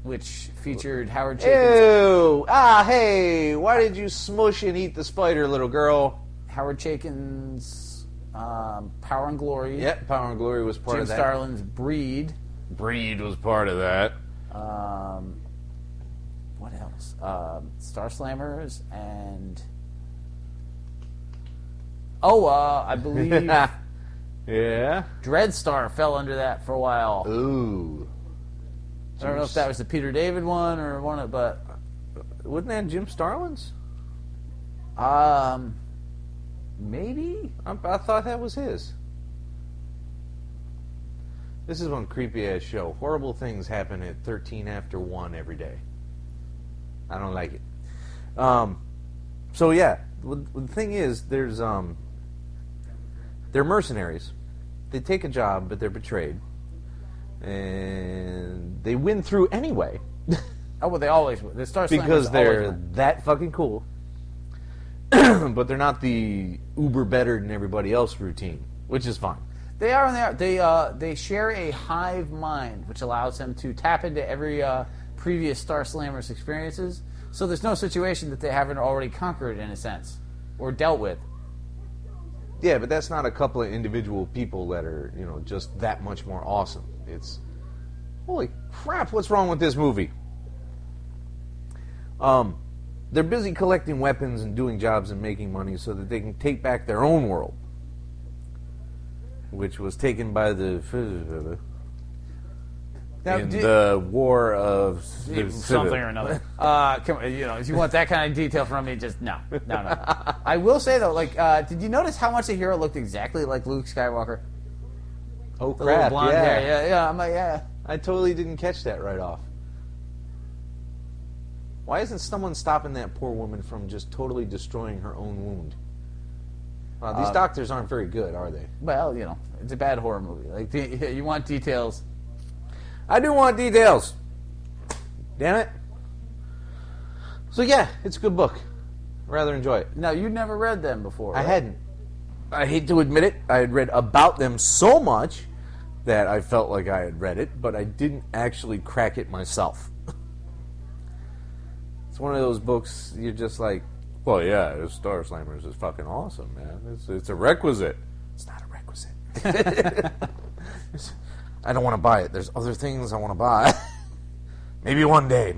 Which featured Howard Chaykin. Ew! Hey! Why did you smush and eat the spider, little girl? Howard Chaykin's Power and Glory. Yep, Power and Glory was part of that. Jim Starlin's Breed. Breed was part of that. What else? StarSlammers and... I believe... Yeah? Dreadstar fell under that for a while. Ooh. I don't know if that was the Peter David one or one of, but... Wasn't that Jim Starlin's? Maybe? I thought that was his. This is one creepy-ass show. Horrible things happen at 13 after 1 every day. I don't like it. So, yeah. The thing is, there's... They're mercenaries. They take a job, but they're betrayed. And they win through anyway. Oh, well, they always win. Because they're that fucking cool. But they're not the uber better than everybody else routine, which is fine. They are and they are. They share a hive mind, which allows them to tap into every previous StarSlammers experiences. So there's no situation that they haven't already conquered, in a sense, or dealt with. Yeah, but that's not a couple of individual people that are, just that much more awesome. It's, holy crap, what's wrong with this movie? They're busy collecting weapons and doing jobs and making money so that they can take back their own world, which was taken by the the war of something or another. Come on, if you want that kind of detail from me, just no. I will say though, did you notice how much the hero looked exactly like Luke Skywalker? Oh The crap! little blonde hair. Yeah. I'm like, yeah. I totally didn't catch that right off. Why isn't someone stopping that poor woman from just totally destroying her own wound? Well, these doctors aren't very good, are they? Well, it's a bad horror movie. You want details. I do want details. Damn it. So yeah, it's a good book. I rather enjoy it. Now, you'd never read them before, right? I hadn't. I hate to admit it. I had read about them so much that I felt like I had read it, but I didn't actually crack it myself. It's one of those books you're just like, well, yeah, StarSlammers is fucking awesome, man. It's a requisite. It's not a requisite. I don't want to buy it. There's other things I want to buy. Maybe one day.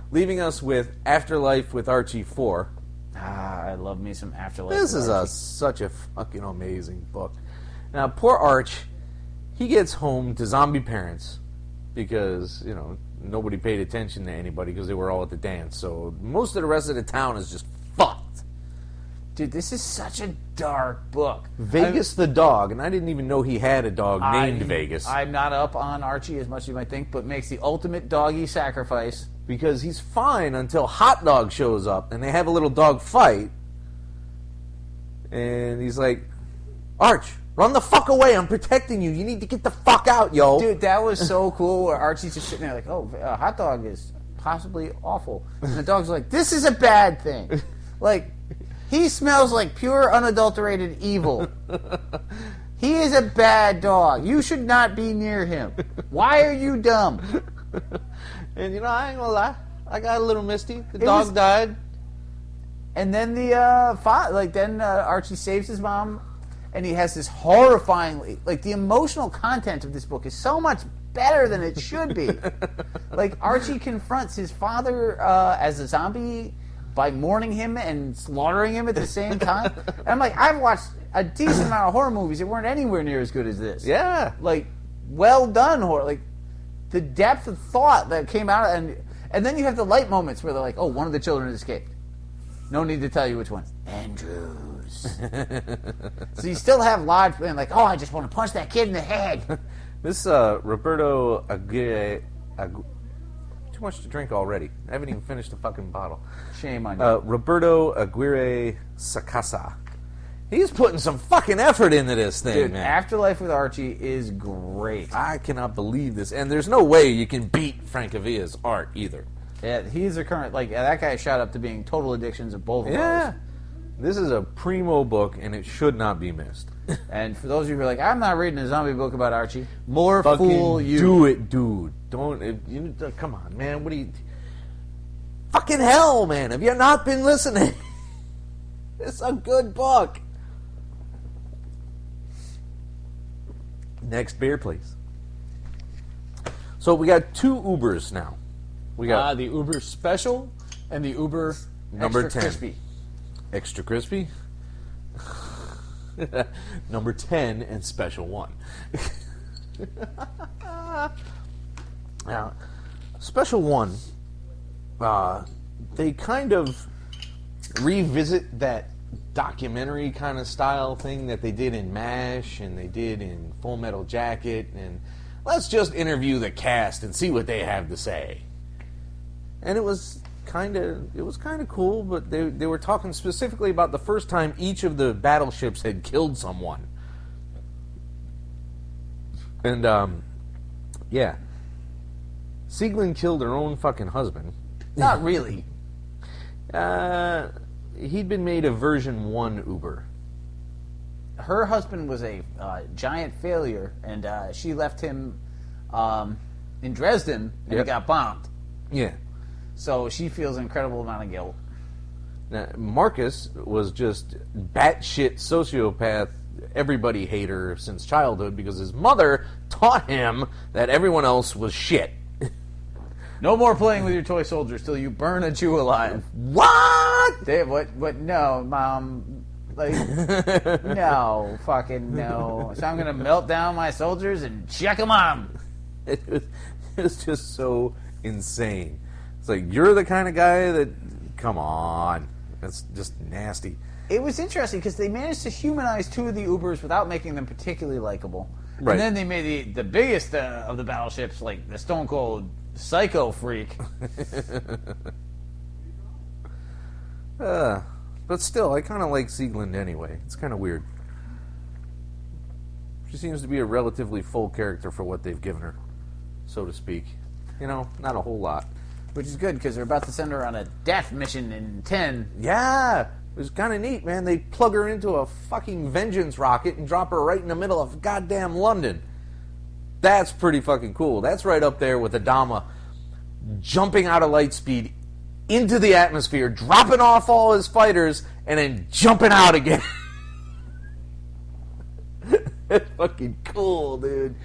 Leaving us with Afterlife with Archie 4. I love me some Afterlife. This is such a fucking amazing book. Now, poor Arch, he gets home to zombie parents because, nobody paid attention to anybody because they were all at the dance. So most of the rest of the town is just fucked. Dude, this is such a dark book. Vegas the dog, and I didn't even know he had a dog named Vegas. I'm not up on Archie as much as you might think, but makes the ultimate doggy sacrifice. Because he's fine until Hot Dog shows up, and they have a little dog fight. And he's like, Arch, run the fuck away, I'm protecting you. You need to get the fuck out, yo. Dude, that was so cool where Archie's just sitting there like, Hot Dog is possibly awful. And the dog's like, this is a bad thing. He smells like pure, unadulterated evil. He is a bad dog. You should not be near him. Why are you dumb? And, I ain't gonna lie. I got a little misty. The dog died. And then Archie saves his mom, and he has this horrifyingly... the emotional content of this book is so much better than it should be. Archie confronts his father as a zombie by mourning him and slaughtering him at the same time. And I'm like, I've watched a decent amount of horror movies that weren't anywhere near as good as this. Yeah. Well done horror. The depth of thought that came out, and then you have the light moments where they're like, one of the children escaped. No need to tell you which one. Andrews. news. So you still have Lodge being like, oh, I just want to punch that kid in the head. This Roberto Aguirre... Too much to drink already. I haven't even finished the fucking bottle. Shame on you. Roberto Aguirre Sacasa. He's putting some fucking effort into this thing, Dude, man. Afterlife with Archie is great. I cannot believe this. And there's no way you can beat Francovilla's art either. Yeah, he's a current, that guy shot up to being total addictions of both of ours. This is a primo book, and it should not be missed. And for those of you who are like, I'm not reading a zombie book about Archie, more Fucking fool you. do it, dude. Come on, man. What do you... Fucking hell, man. Have you not been listening? It's a good book. Next beer, please. So we got 2 Ubers now. We got The Uber Special and the Uber Number Extra 10. Crispy. Extra Crispy. Number 10 and Special 1. Now, Special 1, they kind of revisit that documentary kind of style thing that they did in MASH and they did in Full Metal Jacket, and let's just interview the cast and see what they have to say. And it was kind of cool, but they were talking specifically about the first time each of the battleships had killed someone. And yeah, Sieglin killed her own fucking husband. Not really. He'd been made a version 1 Uber. Her husband was a giant failure, and she left him in Dresden, and he got bombed. Yeah. So she feels an incredible amount of guilt. Now, Marcus was just batshit sociopath, everybody hater since childhood because his mother taught him that everyone else was shit. No more playing with your toy soldiers till you burn a Jew alive. What? Dave, what? No, Mom. Like, no, fucking no. So I'm gonna melt down my soldiers and check them on. It was just so insane. It's like, you're the kind of guy that... Come on. That's just nasty. It was interesting because they managed to humanize 2 of the Ubers without making them particularly likable. Right. And then they made the biggest of the battleships, like the Stone Cold Psycho Freak. But still, I kind of like Sieglin anyway. It's kind of weird. She seems to be a relatively full character for what they've given her, so to speak. You know, not a whole lot. Which is good, because they're about to send her on a death mission in 10. Yeah, it was kind of neat, man. They plug her into a fucking vengeance rocket and drop her right in the middle of goddamn London. That's pretty fucking cool. That's right up there with Adama jumping out of light speed into the atmosphere, dropping off all his fighters, and then jumping out again. That's fucking cool, dude.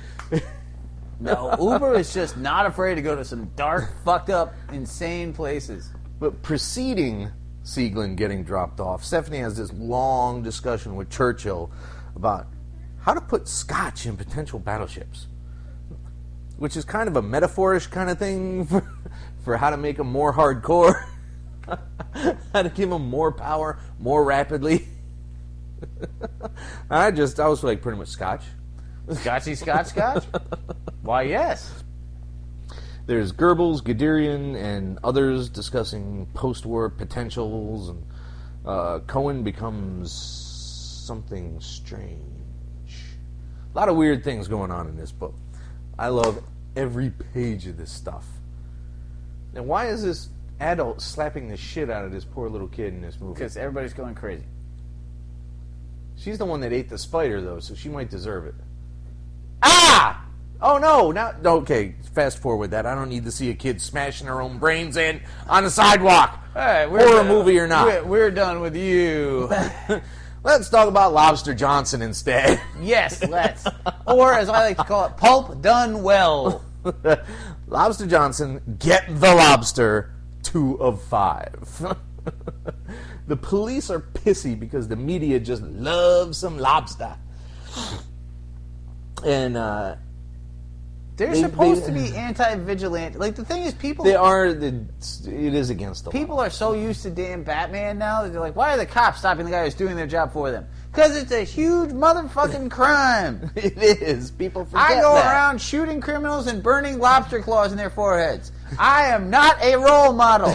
No, Uber is just not afraid to go to some dark, fucked up, insane places. But preceding Sieglin getting dropped off, Stephanie has this long discussion with Churchill about how to put scotch in potential battleships, which is kind of a metaphorish kind of thing for how to make them more hardcore, how to give them more power more rapidly. I was like, pretty much scotch. Scotchy Scotch Scotch? Why, yes. There's Goebbels, Guderian, and others discussing post-war potentials, and Cohen becomes something strange. A lot of weird things going on in this book. I love every page of this stuff. Now, why is this adult slapping the shit out of this poor little kid in this movie? Because everybody's going crazy. She's the one that ate the spider, though, so she might deserve it. Ah! Oh, no. Now, okay, fast forward that. I don't need to see a kid smashing her own brains in on the sidewalk. Hey, Horror movie or not. We're done with you. Let's talk about Lobster Johnson instead. Yes, let's. Or, as I like to call it, pulp done well. Lobster Johnson, get the lobster, 2 of 5. The police are pissy because the media just loves some lobster. And They're supposed to be anti-vigilante. Like, the thing is, people... They are... It is against the law. People are so used to damn Batman now that they're like, why are the cops stopping the guy who's doing their job for them? Because it's a huge motherfucking crime. It is. People forget I go that. around shooting criminals and burning lobster claws in their foreheads. I am not a role model.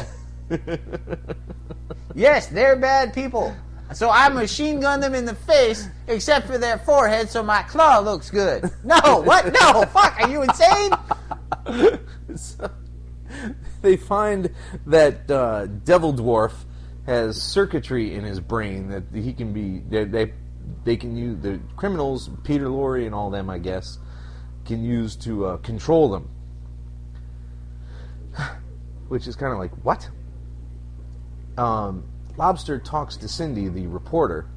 Yes, they're bad people. So I machine gun them in the face, except for their forehead, so my claw looks good. No, what? No, fuck, are you insane? So, they find that Devil Dwarf has circuitry in his brain that he can be... They can use... The criminals, Peter Lorre and all them, I guess, can use to control them. Which is kind of like, what? Lobster talks to Cindy, the reporter,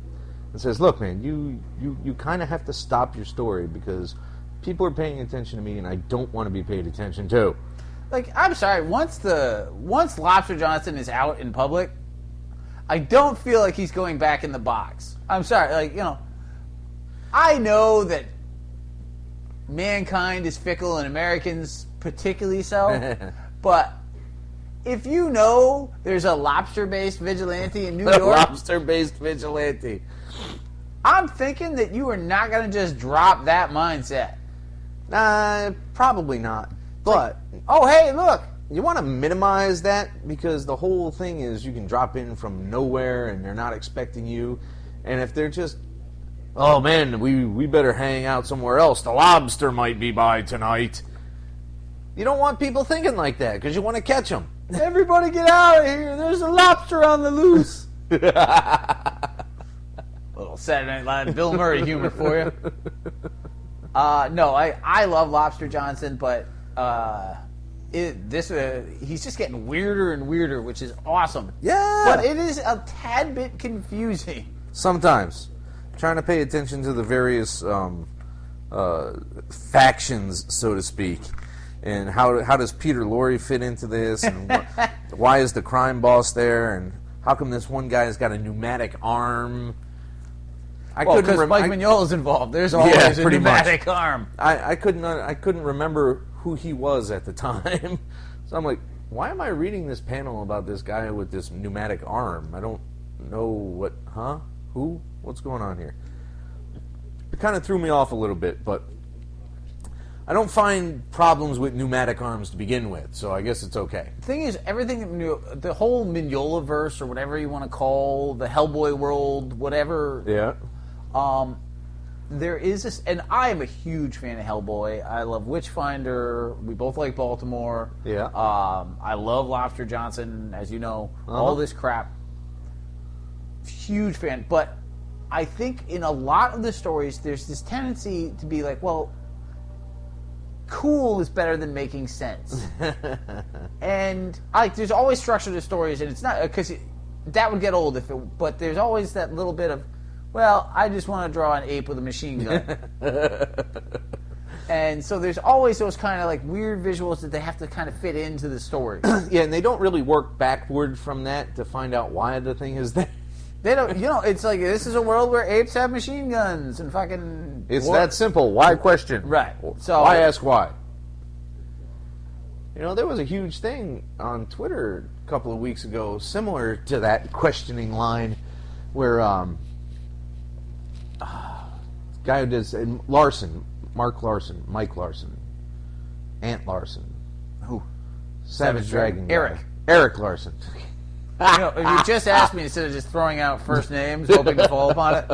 and says, look, man, you kind of have to stop your story because people are paying attention to me and I don't want to be paid attention to. Like, I'm sorry, once Lobster Johnson is out in public, I don't feel like he's going back in the box. I'm sorry, like, you know, I know that mankind is fickle and Americans particularly so, but... If you know there's a lobster-based vigilante in New York... Lobster-based vigilante. I'm thinking that you are not going to just drop that mindset. Probably not. But... Like, oh, hey, look! You want to minimize that because the whole thing is you can drop in from nowhere and they're not expecting you. And if they're just... Oh, man, we better hang out somewhere else. The lobster might be by tonight. You don't want people thinking like that because you want to catch them. Everybody get out of here. There's a lobster on the loose. Little Saturday Night Live Bill Murray humor for you. No, I love Lobster Johnson, but he's just getting weirder and weirder, which is awesome. Yeah. But it is a tad bit confusing. Sometimes. Trying to pay attention to the various factions, so to speak. And how does Peter Lorre fit into this? And why is the crime boss there? And how come this one guy's got a pneumatic arm? Because Mike Mignola's involved. There's always a pneumatic arm. I couldn't remember who he was at the time. So I'm like, why am I reading this panel about this guy with this pneumatic arm? I don't know what... Huh? Who? What's going on here? It kind of threw me off a little bit, but... I don't find problems with pneumatic arms to begin with, so I guess it's okay. The thing is, the whole Mignola-verse, or whatever you want to call the Hellboy world, whatever. Yeah. There is this, and I am a huge fan of Hellboy. I love Witchfinder. We both like Baltimore. Yeah. I love Lobster Johnson, as you know. All this crap. Huge fan. But I think in a lot of the stories, there's this tendency to be like, well... cool is better than making sense. And there's always structure to stories, and it's not because that would get old but there's always that little bit of, well, I just want to draw an ape with a machine gun. And so there's always those kind of like weird visuals that they have to kind of fit into the story. Yeah, and they don't really work backward from that to find out why the thing is there. They don't, it's like, this is a world where apes have machine guns and fucking... It's that simple. Why question? Right. So why ask why? You know, there was a huge thing on Twitter a couple of weeks ago, similar to that questioning line, where guy who does Mike Larson, Ant Larson, who? Savage Dragon guy. Eric Larson. You know, if you just asked me instead of just throwing out first names, hoping to fall upon it,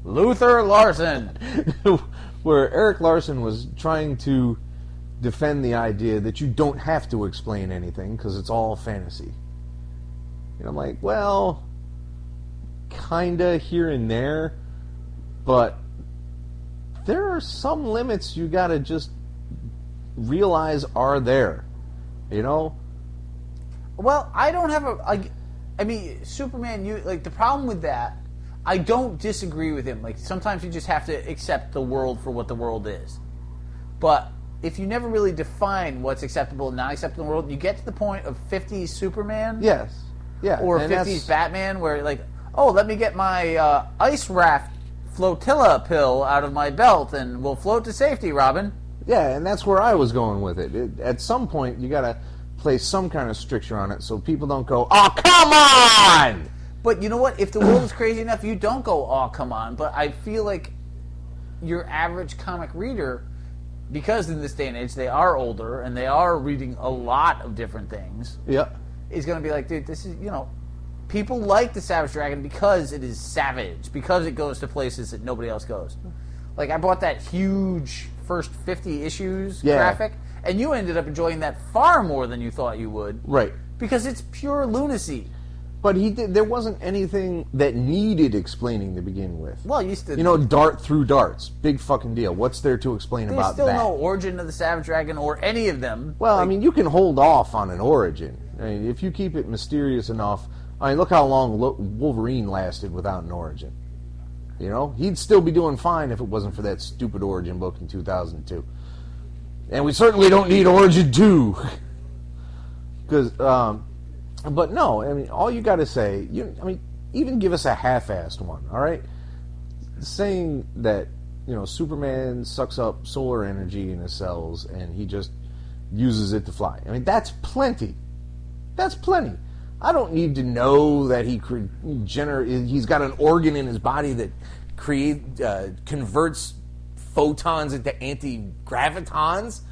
Luther Larson. Where Eric Larson was trying to defend the idea that you don't have to explain anything because it's all fantasy. And I'm like, well, kinda here and there, but there are some limits you gotta just realize are there. You know? Well, I don't have I mean, Superman, the problem with that, I don't disagree with him. Like, sometimes you just have to accept the world for what the world is. But if you never really define what's acceptable and not acceptable in the world, you get to the point of 50s Superman. Yes. Yeah. Or 50s Batman, where, like, oh, let me get my ice raft flotilla pill out of my belt and we'll float to safety, Robin. Yeah, and that's where I was going with it. At some point, you got to place some kind of stricture on it so people don't go, oh, come on! But you know what? If the world is crazy enough, you don't go, oh, come on. But I feel like your average comic reader, because in this day and age they are older and they are reading a lot of different things, is going to be like, dude, this is, people like the Savage Dragon because it is savage, because it goes to places that nobody else goes. Like, I bought that huge first 50 issues graphic, and you ended up enjoying that far more than you thought you would. Right. Because it's pure lunacy. But there wasn't anything that needed explaining to begin with. Well, you still... dart through darts. Big fucking deal. What's there to explain about that? There's still no origin of the Savage Dragon or any of them. Well, you can hold off on an origin. If you keep it mysterious enough... look how long Wolverine lasted without an origin. He'd still be doing fine if it wasn't for that stupid origin book in 2002. And we certainly don't need Origin 2. Because... But no, all you got to say, even give us a half-assed one, all right? Saying that, Superman sucks up solar energy in his cells and he just uses it to fly. That's plenty. That's plenty. I don't need to know that he's got an organ in his body that converts photons into anti-gravitons.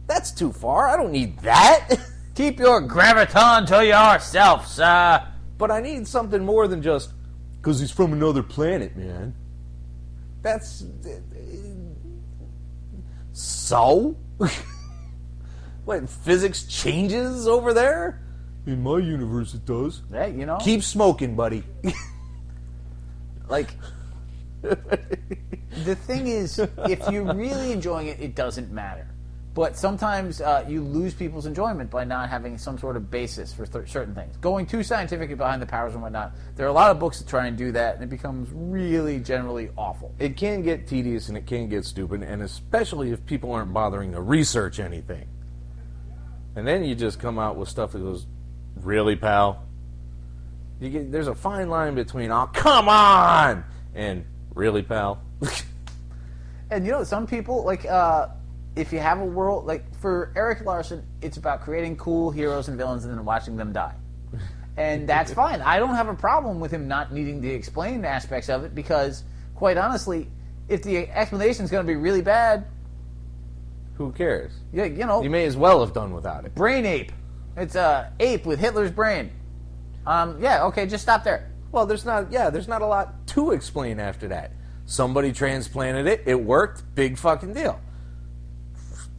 That's too far. I don't need that. Keep your graviton to yourself, sir. But I need something more than just, because he's from another planet, man. That's... So? What, physics changes over there? In my universe it does. Hey, Keep smoking, buddy. The thing is, if you're really enjoying it, it doesn't matter. But sometimes you lose people's enjoyment by not having some sort of basis for certain things. Going too scientifically behind the powers and whatnot. There are a lot of books that try and do that, and it becomes really generally awful. It can get tedious and it can get stupid, and especially if people aren't bothering to research anything. And then you just come out with stuff that goes, really, pal? There's a fine line between, oh, come on! And, really, pal? And some people, if you have a world, for Eric Larson, it's about creating cool heroes and villains and then watching them die. And that's fine. I don't have a problem with him not needing to explain aspects of it because, quite honestly, if the explanation is going to be really bad... Who cares? Yeah, You may as well have done without it. Brain ape. It's a ape with Hitler's brain. Okay, just stop there. Well, there's not a lot to explain after that. Somebody transplanted it. It worked. Big fucking deal.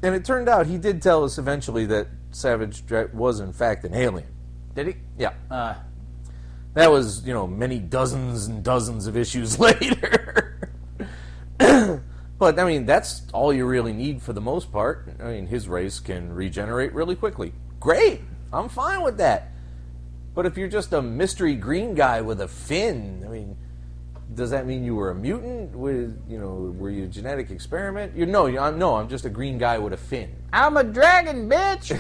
And it turned out he did tell us eventually that Savage was in fact an alien. Did he? Yeah. That was, many dozens and dozens of issues later. But, that's all you really need for the most part. His race can regenerate really quickly. Great! I'm fine with that. But if you're just a mystery green guy with a fin, does that mean you were a mutant? Were you a genetic experiment? No, I'm just a green guy with a fin. I'm a dragon, bitch!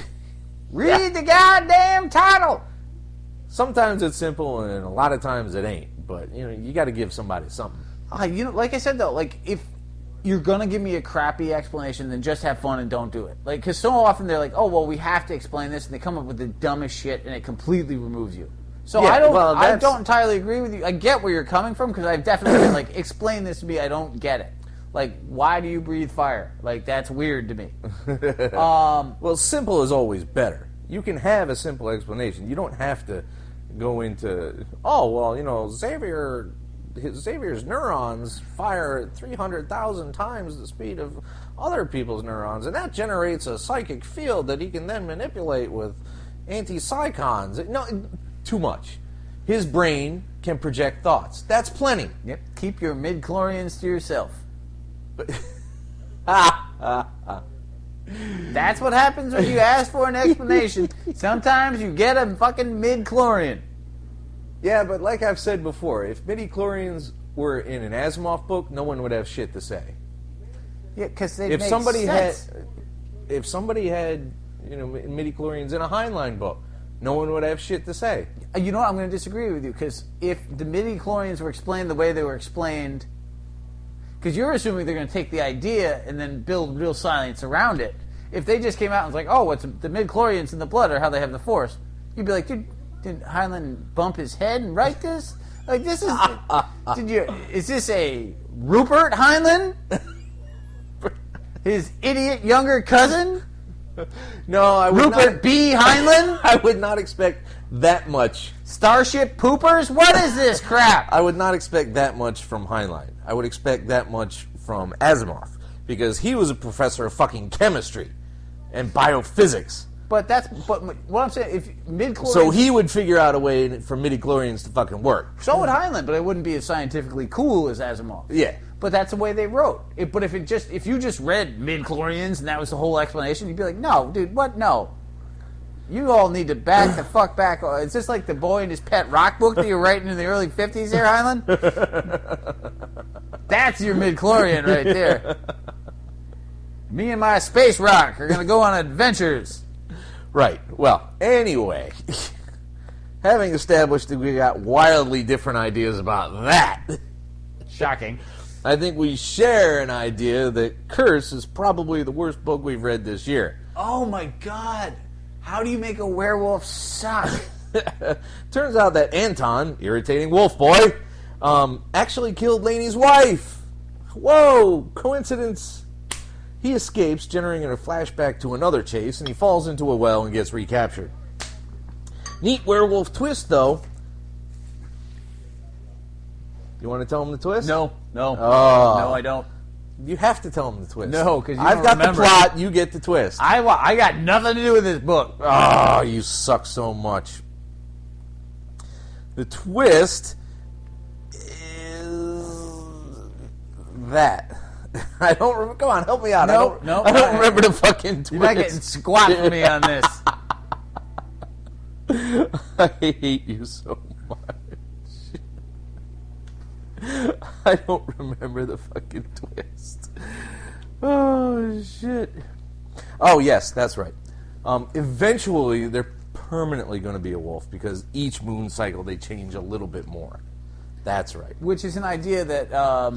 Read the goddamn title! Sometimes it's simple, and a lot of times it ain't. But, you got to give somebody something. Like I said, though, if you're going to give me a crappy explanation, then just have fun and don't do it. Because so often they're like, oh, well, we have to explain this, and they come up with the dumbest shit, and it completely removes you. So yeah, I don't entirely agree with you. I get where you're coming from, because I've definitely been explain this to me, I don't get it. Why do you breathe fire? That's weird to me. Well, simple is always better. You can have a simple explanation. You don't have to go into, Xavier's neurons fire at 300,000 times the speed of other people's neurons, and that generates a psychic field that he can then manipulate with anti-psychons. No, too much. His brain can project thoughts. That's plenty. Yep. Keep your mid-chlorians to yourself. That's what happens when you ask for an explanation. Sometimes you get a fucking mid-chlorian. Yeah, but like I've said before, if midi-chlorians were in an Asimov book, no one would have shit to say. Yeah, because they if make somebody sense. If somebody had, midi-chlorians in a Heinlein book, no one would have shit to say. You know what? I'm going to disagree with you, because if the midi-chlorians were explained the way they were explained... Because you're assuming they're going to take the idea and then build real science around it. If they just came out and was like, oh, it's the midichlorians in the blood or how they have the Force, you'd be like, dude, did Heinlein bump his head and write this? Like, this is... Is this a Rupert Heinlein? His idiot younger cousin? No, I would Rupert B. Heinlein? I would not expect that much. Starship Poopers? What is this crap? I would not expect that much from Heinlein. I would expect that much from Asimov, because he was a professor of fucking chemistry and biophysics. But what I'm saying, if midichlorians... So he would figure out a way for midichlorians to fucking work. So would Heinlein, but it wouldn't be as scientifically cool as Asimov. Yeah. But that's the way they wrote. But if you just read midichlorians and that was the whole explanation, you'd be like, no, dude, what? No. You all need to back the fuck back. Is this like the boy and his pet rock book that you were writing in the early 50s there, Heinlein? That's your midichlorian right there. Me and my space rock are going to go on adventures. Right. Well, anyway, having established that we got wildly different ideas about that, Shocking. I think we share an idea that Curse is probably the worst book we've read this year. Oh my god. How do you make a werewolf suck? Turns out that Anton, irritating wolf boy, actually killed Laney's wife. Whoa, coincidence. He escapes, generating a flashback to another chase, and he falls into a well and gets recaptured. Neat werewolf twist, though. You want to tell him the twist? No, Oh. I don't. You have to tell him the twist. No, because I've got the plot, you get the twist. I got nothing to do with this book. Oh, you suck so much. The twist is that. I don't remember. Come on, help me out. No, I don't remember the fucking twist. You're not getting squat from me on this. I hate you so much. I don't remember the fucking twist. Oh, shit. Oh, yes, that's right. Eventually, they're permanently going to be a wolf because each moon cycle they change a little bit more. That's right. Which is an idea that...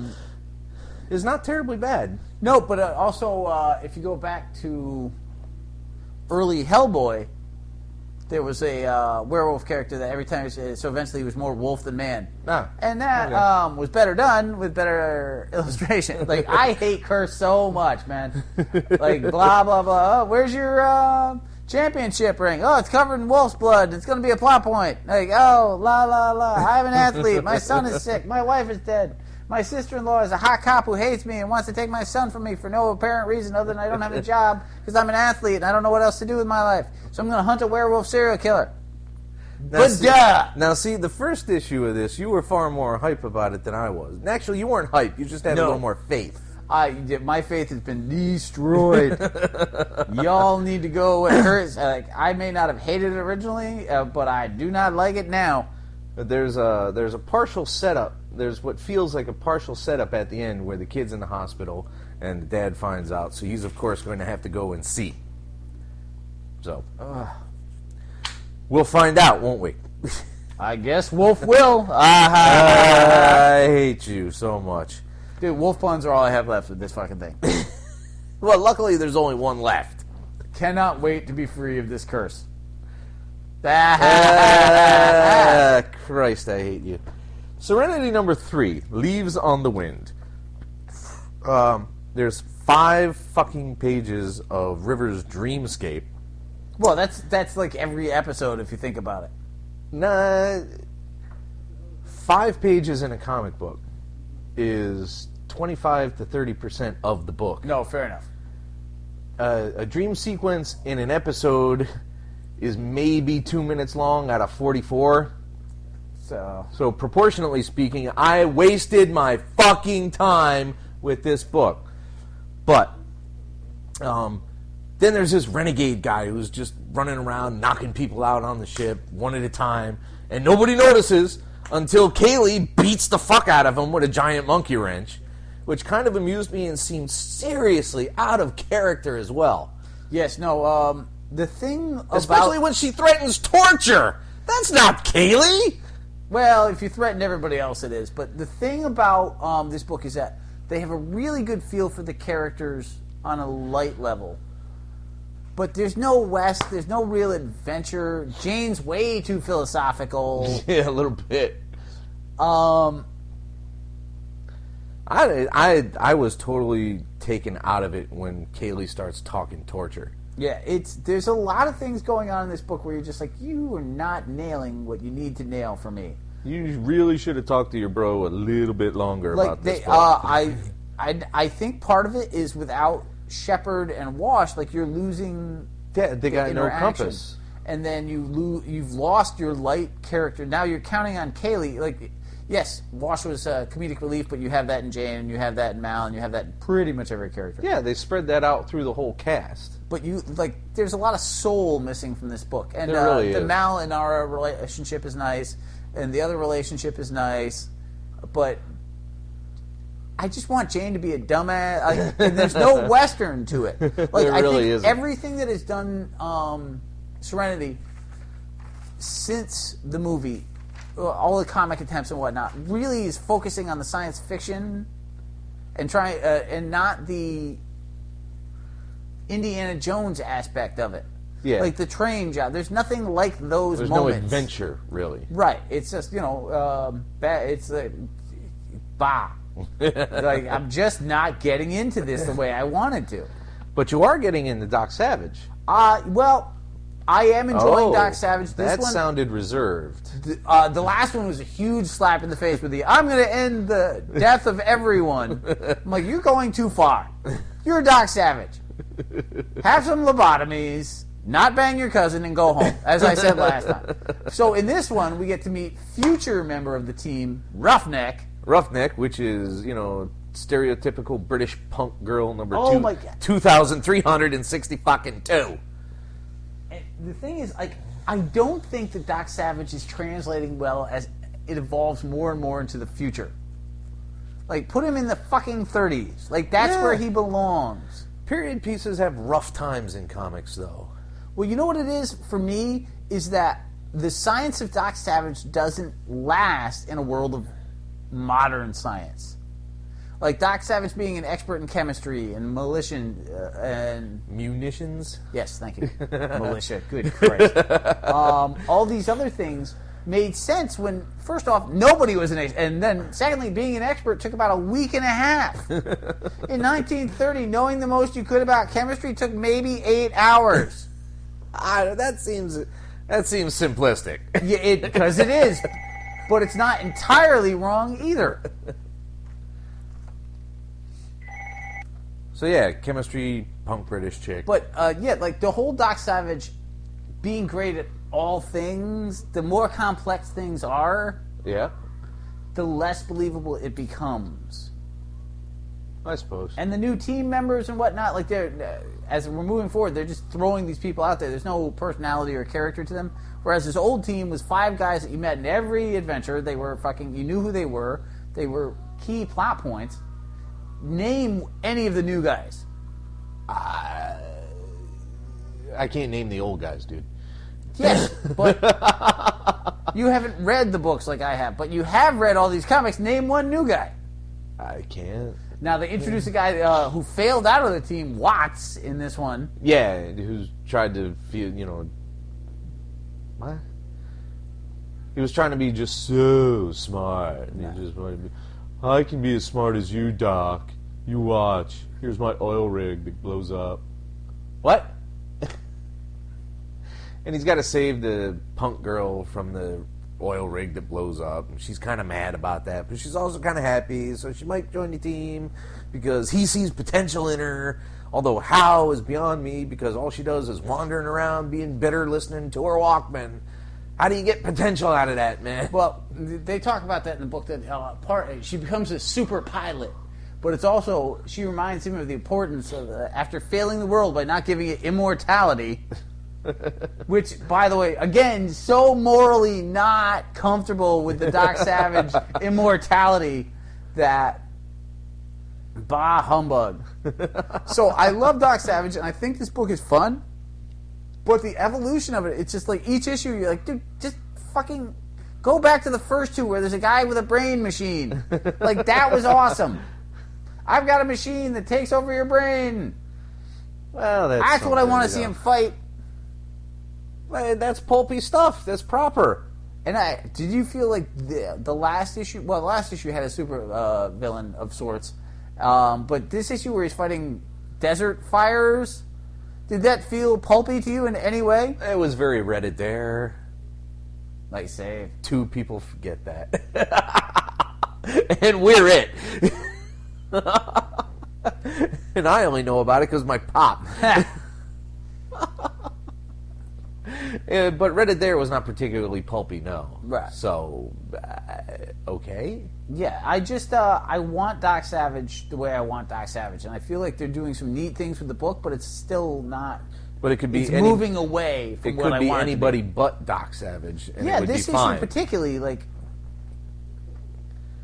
Is not terribly bad. No, but also, if you go back to early Hellboy, there was a werewolf character that every time, so eventually he was more wolf than man. Ah, and that was better done with better illustration. Like, I hate Curse so much, man. Like, blah, blah, blah. Oh, where's your championship ring? Oh, it's covered in wolf's blood. It's going to be a plot point. Like, oh, la, la, la. I'm an athlete. My son is sick. My wife is dead. My sister-in-law is a hot cop who hates me and wants to take my son from me for no apparent reason other than I don't have a job because I'm an athlete and I don't know what else to do with my life. So I'm going to hunt a werewolf serial killer. Now, see, the first issue of this, you were far more hype about it than I was. And actually, you weren't hype. You just had a little more faith. My faith has been destroyed. Y'all need to go with Curse. Like, I may not have hated it originally, but I do not like it now. But there's a partial setup. There's what feels like a partial setup at the end where the kid's in the hospital and the dad finds out. So he's, of course, going to have to go and see. So, we'll find out, won't we? I guess Wolf will. I hate you so much. Dude, wolf puns are all I have left with this fucking thing. Well, luckily there's only one left. Cannot wait to be free of this curse. Christ, I hate you. Serenity number 3, Leaves on the Wind. There's 5 fucking pages of River's dreamscape. Well, that's like every episode if you think about it. Nah, 5 pages in a comic book is 25 to 30% of the book. No, fair enough. A dream sequence in an episode is maybe 2 minutes long out of 44. So proportionately speaking, I wasted my fucking time with this book. But then there's this renegade guy who's just running around knocking people out on the ship one at a time, and nobody notices until Kaylee beats the fuck out of him with a giant monkey wrench, which kind of amused me and seemed seriously out of character as well. Yes, no, the thing about... Especially when she threatens torture! That's not Kaylee! Well, if you threaten everybody else, it is. But the thing about this book is that They have a really good feel for the characters on a light level. But there's no West, there's no real adventure. Jane's way too philosophical. Yeah, a little bit. Um, I was totally taken out of it when Kaylee starts talking torture. Yeah, there's a lot of things going on in this book where you're just like, you are not nailing what you need to nail for me. You really should have talked to your bro a little bit longer about this book. I think part of it is without Shepard and Wash, like you're losing. Yeah, they got no compass. And then you've lost your light character. Now you're counting on Kaylee. Like, yes, Wash was comedic relief, but you have that in Jane, and you have that in Mal, and you have that in pretty much every character. Yeah, they spread that out through the whole cast. But there's a lot of soul missing from this book. And there really the is. Mal and Nara relationship is nice, and the other relationship is nice, but I just want Jane to be a dumbass. And there's no Western to it. Like, There I really think isn't. everything that is done Serenity since the movie, all the comic attempts and whatnot, really is focusing on the science fiction and trying and not the Indiana Jones aspect of it. Yeah. Like the train job. There's nothing like those There's moments. no adventure, really. Right. It's just, it's like, bah. Like, I'm just not getting into this the way I wanted to. But you are getting into Doc Savage. Well, I am enjoying Doc Savage. This that one sounded reserved. The last one was a huge slap in the face with I'm going to end the death of everyone. I'm like, you're going too far. You're Doc Savage. Have some lobotomies, not bang your cousin, and go home, as I said last time. So in this one, we get to meet future member of the team, Roughneck. Roughneck, which is, stereotypical British punk girl number Oh my God. 2,360 fucking 2. And the thing is, I don't think that Doc Savage is translating well as it evolves more and more into the future. Like, put him in the fucking 30s. Like, that's where he belongs. Period pieces have rough times in comics, though. Well, you know what it is for me? Is that the science of Doc Savage doesn't last in a world of modern science. Like Doc Savage being an expert in chemistry and and munitions. Yes, thank you. Militia, good Christ. All these other things made sense when, first off, nobody was an expert, and then secondly, being an expert took about a week and a half. In 1930, knowing the most you could about chemistry took maybe 8 hours. That seems simplistic. Yeah, because it is, but it's not entirely wrong either. So yeah, chemistry, punk British chick. But like the whole Doc Savage being great at all things, the more complex things are, yeah, the less believable it becomes. I suppose. And the new team members and whatnot, like as we're moving forward, they're just throwing these people out there. There's no personality or character to them. Whereas this old team was 5 guys that you met in every adventure. They were you knew who they were. They were key plot points. Name any of the new guys. I can't name the old guys, dude. Yes, but you haven't read the books like I have. But you have read all these comics. Name one new guy. I can't. Now, they introduced a guy who failed out of the team, Watts, in this one. Yeah, who's tried to feel, what? He was trying to be just so smart. And he just wanted to be, I can be as smart as you, Doc. You watch. Here's my oil rig that blows up. What? And he's got to save the punk girl from the oil rig that blows up. And she's kind of mad about that, but she's also kind of happy, so she might join the team because he sees potential in her. Although how is beyond me, because all she does is wandering around being bitter, listening to her Walkman. How do you get potential out of that, man? Well, they talk about that in the book, that she becomes a super pilot. But it's also, she reminds him of the importance of, after failing the world by not giving it immortality, which, by the way, again, so morally not comfortable with the Doc Savage immortality that, bah humbug. So I love Doc Savage, and I think this book is fun, but the evolution of it, it's just like each issue, you're like, dude, just fucking go back to the first 2 where there's a guy with a brain machine. Like, that was awesome. I've got a machine that takes over your brain. Well, That's what I want to see him fight. Well, that's pulpy stuff. That's proper. And did you feel like the last issue? Well, the last issue had a super villain of sorts, but this issue where he's fighting desert fires, did that feel pulpy to you in any way? It was very Reddit there. Nice save. 2 people forget that, and we're it. And I only know about it because my pop. But Reddit there was not particularly pulpy, no. Right. So, okay. Yeah, I just I want Doc Savage the way I want Doc Savage, and I feel like they're doing some neat things with the book, but it's still not. But it could be moving away from what I want. It could be anybody but Doc Savage, and yeah, it would this be fine. issue particularly, like,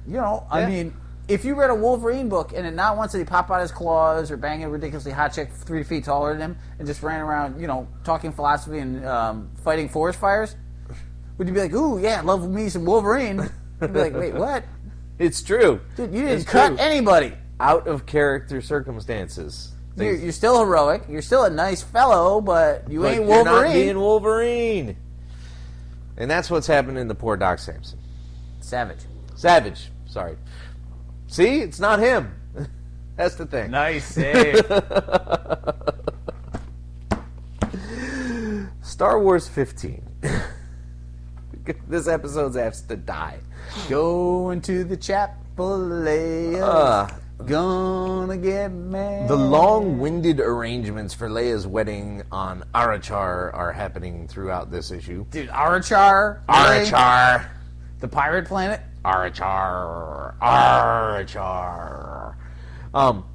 you know, I mean, if you read a Wolverine book and it not once did he pop out his claws or bang a ridiculously hot chick 3 feet taller than him and just ran around, you know, talking philosophy and fighting forest fires, would you be like, ooh, yeah, love me some Wolverine? You'd be like, wait, what? It's true. Dude, you didn't cut anybody. Out of character circumstances. You're still heroic. You're still a nice fellow, but you ain't Wolverine. You're not being Wolverine. And that's what's happening to poor Doc Samson. Savage. Sorry. See? It's not him. That's the thing. Nice save. Star Wars 15. This episode's has to die. Going to the chapel, Leia. Gonna get mad. The long-winded arrangements for Leia's wedding on Arachar are happening throughout this issue. Dude, Arachar. Arachar. The pirate planet. Arachar.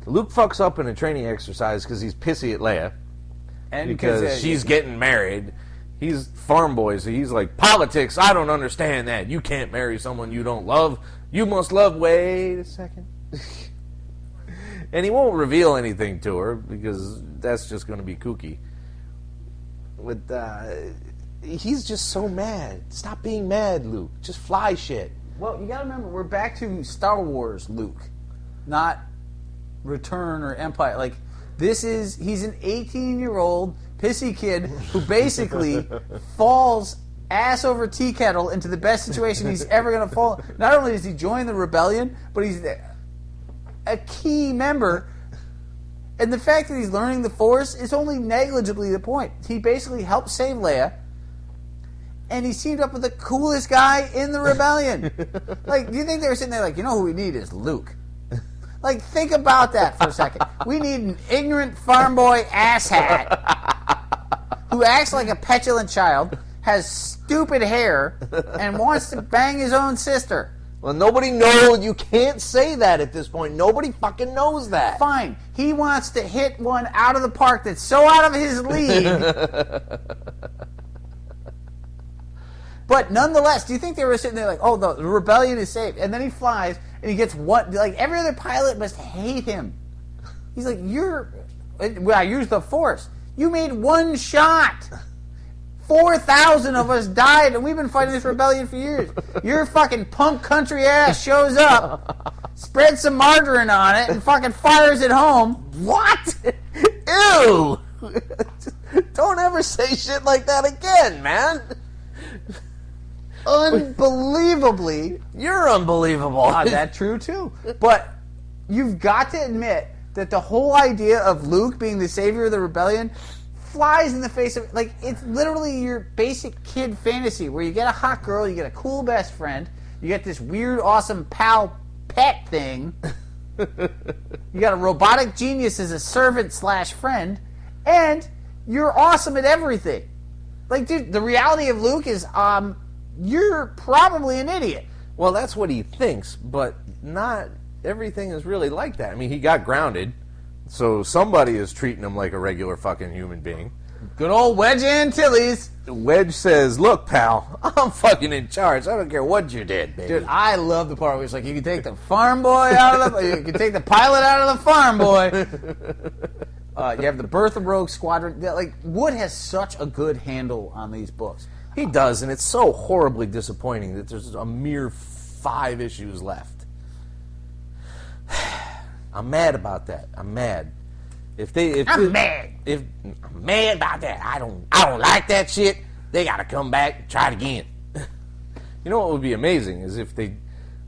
Luke fucks up in a training exercise because he's pissy at Leia. And because she's getting married. He's farm boy, so he's like, politics, I don't understand that. You can't marry someone you don't love. You must love. Wait a second. And he won't reveal anything to her because that's just going to be kooky. But he's just so mad. Stop being mad, Luke. Just fly shit. Well, you got to remember, we're back to Star Wars Luke, not Return or Empire. Like, he's an 18-year-old pissy kid who basically falls ass over tea kettle into the best situation he's ever going to fall. Not only does he join the rebellion, but he's a key member. And the fact that he's learning the Force is only negligibly the point. He basically helped save Leia, and he teamed up with the coolest guy in the rebellion. Like, do you think they were sitting there like, you know who we need is Luke? Like, think about that for a second. We need an ignorant farm boy asshat who acts like a petulant child, has stupid hair, and wants to bang his own sister. Well, nobody knows. You can't say that at this point. Nobody fucking knows that. Fine. He wants to hit one out of the park that's so out of his league. But nonetheless, do you think they were sitting there like, oh, the rebellion is saved? And then he flies, and he gets one. Like, every other pilot must hate him. He's like, I used the Force. You made one shot. 4,000 of us died, and we've been fighting this rebellion for years. Your fucking punk country ass shows up, spreads some margarine on it, and fucking fires it home. What? Ew! Don't ever say shit like that again, man. Unbelievably. You're unbelievable. That's true, too. But you've got to admit that the whole idea of Luke being the savior of the rebellion flies in the face of, like, it's literally your basic kid fantasy where you get a hot girl, you get a cool best friend, you get this weird, awesome pal pet thing, you got a robotic genius as a servant/friend, and you're awesome at everything. Like, dude, the reality of Luke is, you're probably an idiot. Well, that's what he thinks, but not everything is really like that. I mean, he got grounded. So somebody is treating him like a regular fucking human being. Good old Wedge Antilles. Wedge says, look, pal, I'm fucking in charge. I don't care what you did, baby. Dude, I love the part where it's like, you can take the farm boy out of you can take the pilot out of the farm boy. You have the Birth of Rogue Squadron. Like, Wood has such a good handle on these books. He does, and it's so horribly disappointing that there's a mere 5 issues left. I'm mad about that. I'm mad. I'm mad. If I'm mad about that, I don't like that shit. They got to come back and try it again. You know what would be amazing is if they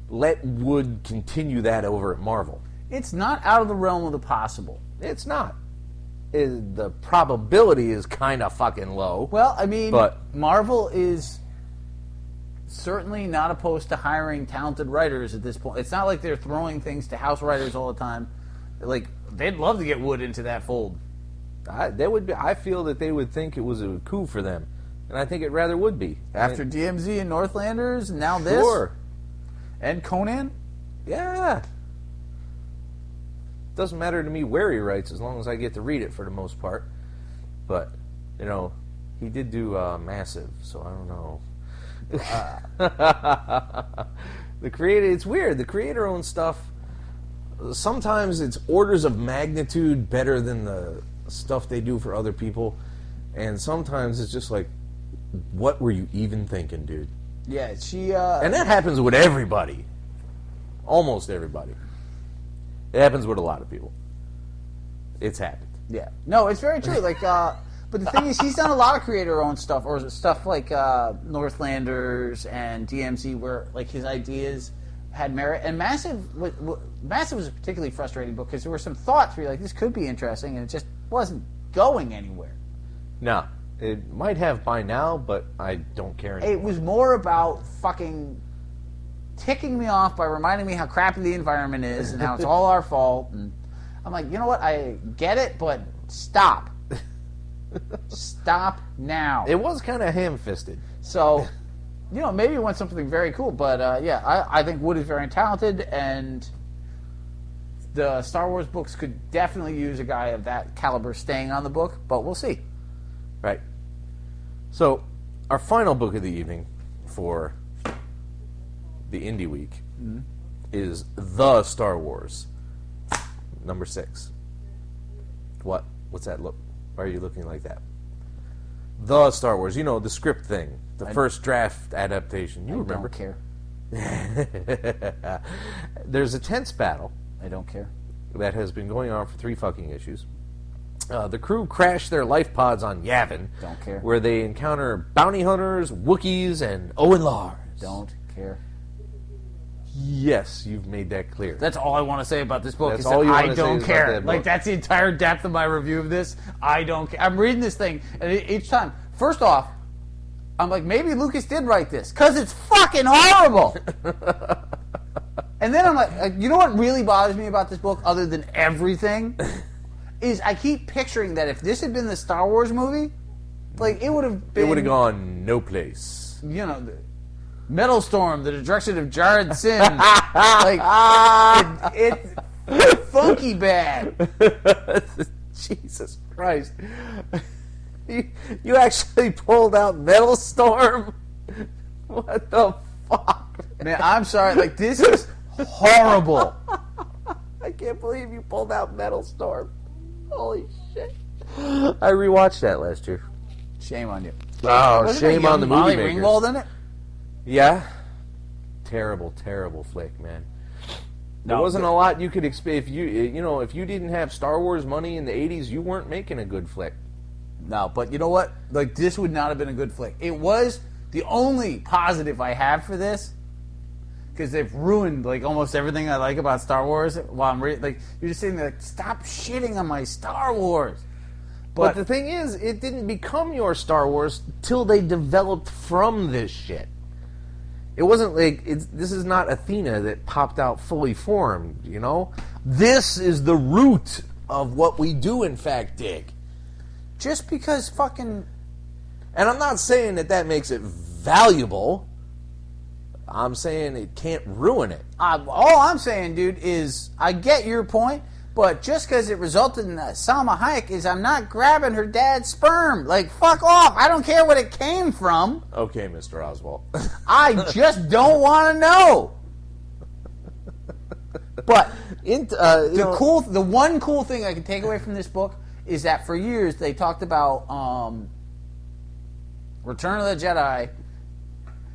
let Wood continue that over at Marvel. It's not out of the realm of the possible. It's not. The probability is kind of fucking low. Well, I mean, but Marvel is certainly not opposed to hiring talented writers at this point. It's not like they're throwing things to house writers all the time. Like, they'd love to get Wood into that fold. I feel that they would think it was a coup for them. And I think it rather would be. After DMZ and Northlanders, and now this? Sure. And Conan? Yeah. Doesn't matter to me where he writes as long as I get to read it for the most part. But, you know, he did do Massive, so I don't know. The creator, it's weird. The creator-owned stuff, sometimes it's orders of magnitude better than the stuff they do for other people. And sometimes it's just like, what were you even thinking, dude? Yeah, she... And that happens with everybody. Almost everybody. It happens with a lot of people. It's happened. Yeah. No, it's very true. Like, but the thing is, he's done a lot of creator-owned stuff, or stuff like Northlanders and DMZ, where like his ideas had merit. And Massive was a particularly frustrating book because there were some thoughts where you're like, this could be interesting, and it just wasn't going anywhere. No. It might have by now, but I don't care anymore. It was more about fucking ticking me off by reminding me how crappy the environment is and how it's all our fault. And I'm like, you know what? I get it, but stop. Stop now. It was kind of ham-fisted. So, you know, maybe he wants something very cool, but yeah, I think Wood is very talented, and the Star Wars books could definitely use a guy of that caliber staying on the book, but we'll see. Right. So, our final book of the evening for the Indie Week is The Star Wars, number 6. What? What's that look? Why are you looking like that? The Star Wars. You know, the script thing. The first draft adaptation. You remember. I don't care. There's a tense battle. I don't care. That has been going on for 3 fucking issues. The crew crash their life pods on Yavin. Don't care. Where they encounter bounty hunters, Wookiees, and Owen Lars. Don't care. Yes, you've made that clear. That's all I want to say about this book. That's is all that you I wanna say don't is about care. that book. Like, that's the entire depth of my review of this. I don't care. I'm reading this thing, and each time, first off, I'm like, maybe Lucas did write this, because it's fucking horrible. And then I'm like, you know what really bothers me about this book, other than everything, is I keep picturing that if this had been the Star Wars movie, like, it would have been... It would have gone no place. You know, Metal Storm, the direction of Jared Sin. Like, it's funky bad. Jesus Christ. You actually pulled out Metal Storm? What the fuck? Man, I'm sorry. Like, this is horrible. I can't believe you pulled out Metal Storm. Holy shit. I rewatched that last year. Shame on you. Oh, Wasn't shame there on the young movie Molly makers. Ringwald in it? Yeah. Terrible, terrible flick, man. There wasn't a lot you could expect. If you didn't have Star Wars money in the 80s, you weren't making a good flick. No, but you know what? Like, this would not have been a good flick. It was the only positive I have for this, because they've ruined, like, almost everything I like about Star Wars while I'm reading. Like, you're just sitting there like, stop shitting on my Star Wars. But the thing is, it didn't become your Star Wars till they developed from this shit. It wasn't like, this is not Athena that popped out fully formed, you know? This is the root of what we do, in fact, dig. Just because fucking... And I'm not saying that makes it valuable. I'm saying it can't ruin it. All I'm saying, dude, is I get your point, but just because it resulted in Salma Hayek is I'm not grabbing her dad's sperm. Like, fuck off. I don't care what it came from. Okay, Mr. Oswald. I just don't want to know. But the one cool thing I can take away from this book is that for years they talked about Return of the Jedi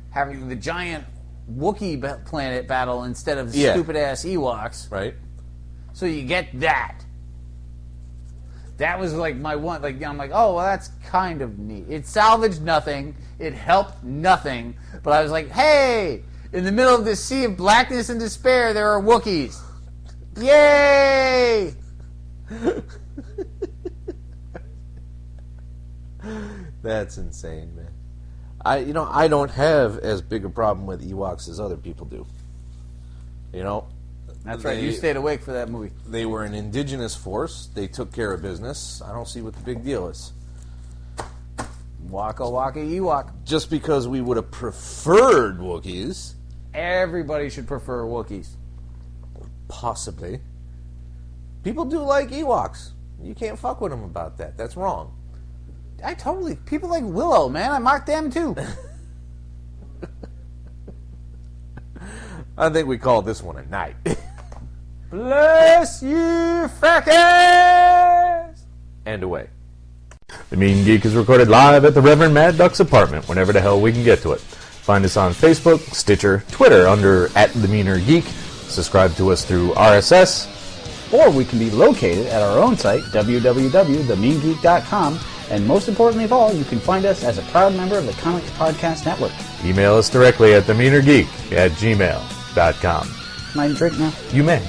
having the giant Wookiee planet battle instead of the stupid-ass Ewoks. Right. So you get that. That was like my one. Like I'm like, oh well, that's kind of neat. It salvaged nothing. It helped nothing. But I was like, hey, in the middle of this sea of blackness and despair, there are Wookiees. Yay! That's insane, man. I don't have as big a problem with Ewoks as other people do. You know, That's right. You stayed awake for that movie. They were an indigenous force. They took care of business. I don't see what the big deal is. Waka waka Ewok. Just because we would have preferred Wookiees. Everybody should prefer Wookiees. Possibly. People do like Ewoks. You can't fuck with them about that. That's wrong. People like Willow, man. I marked them too. I think we call this one a night. Bless you, fuckers! And away. The Mean Geek is recorded live at the Reverend Mad Duck's apartment whenever the hell we can get to it. Find us on Facebook, Stitcher, Twitter under @TheMeanerGeek. Subscribe to us through RSS. Or we can be located at our own site, www.themeengeek.com. And most importantly of all, you can find us as a proud member of the Comics Podcast Network. Email us directly at TheMeanerGeek@gmail.com. Can I drink now? You may.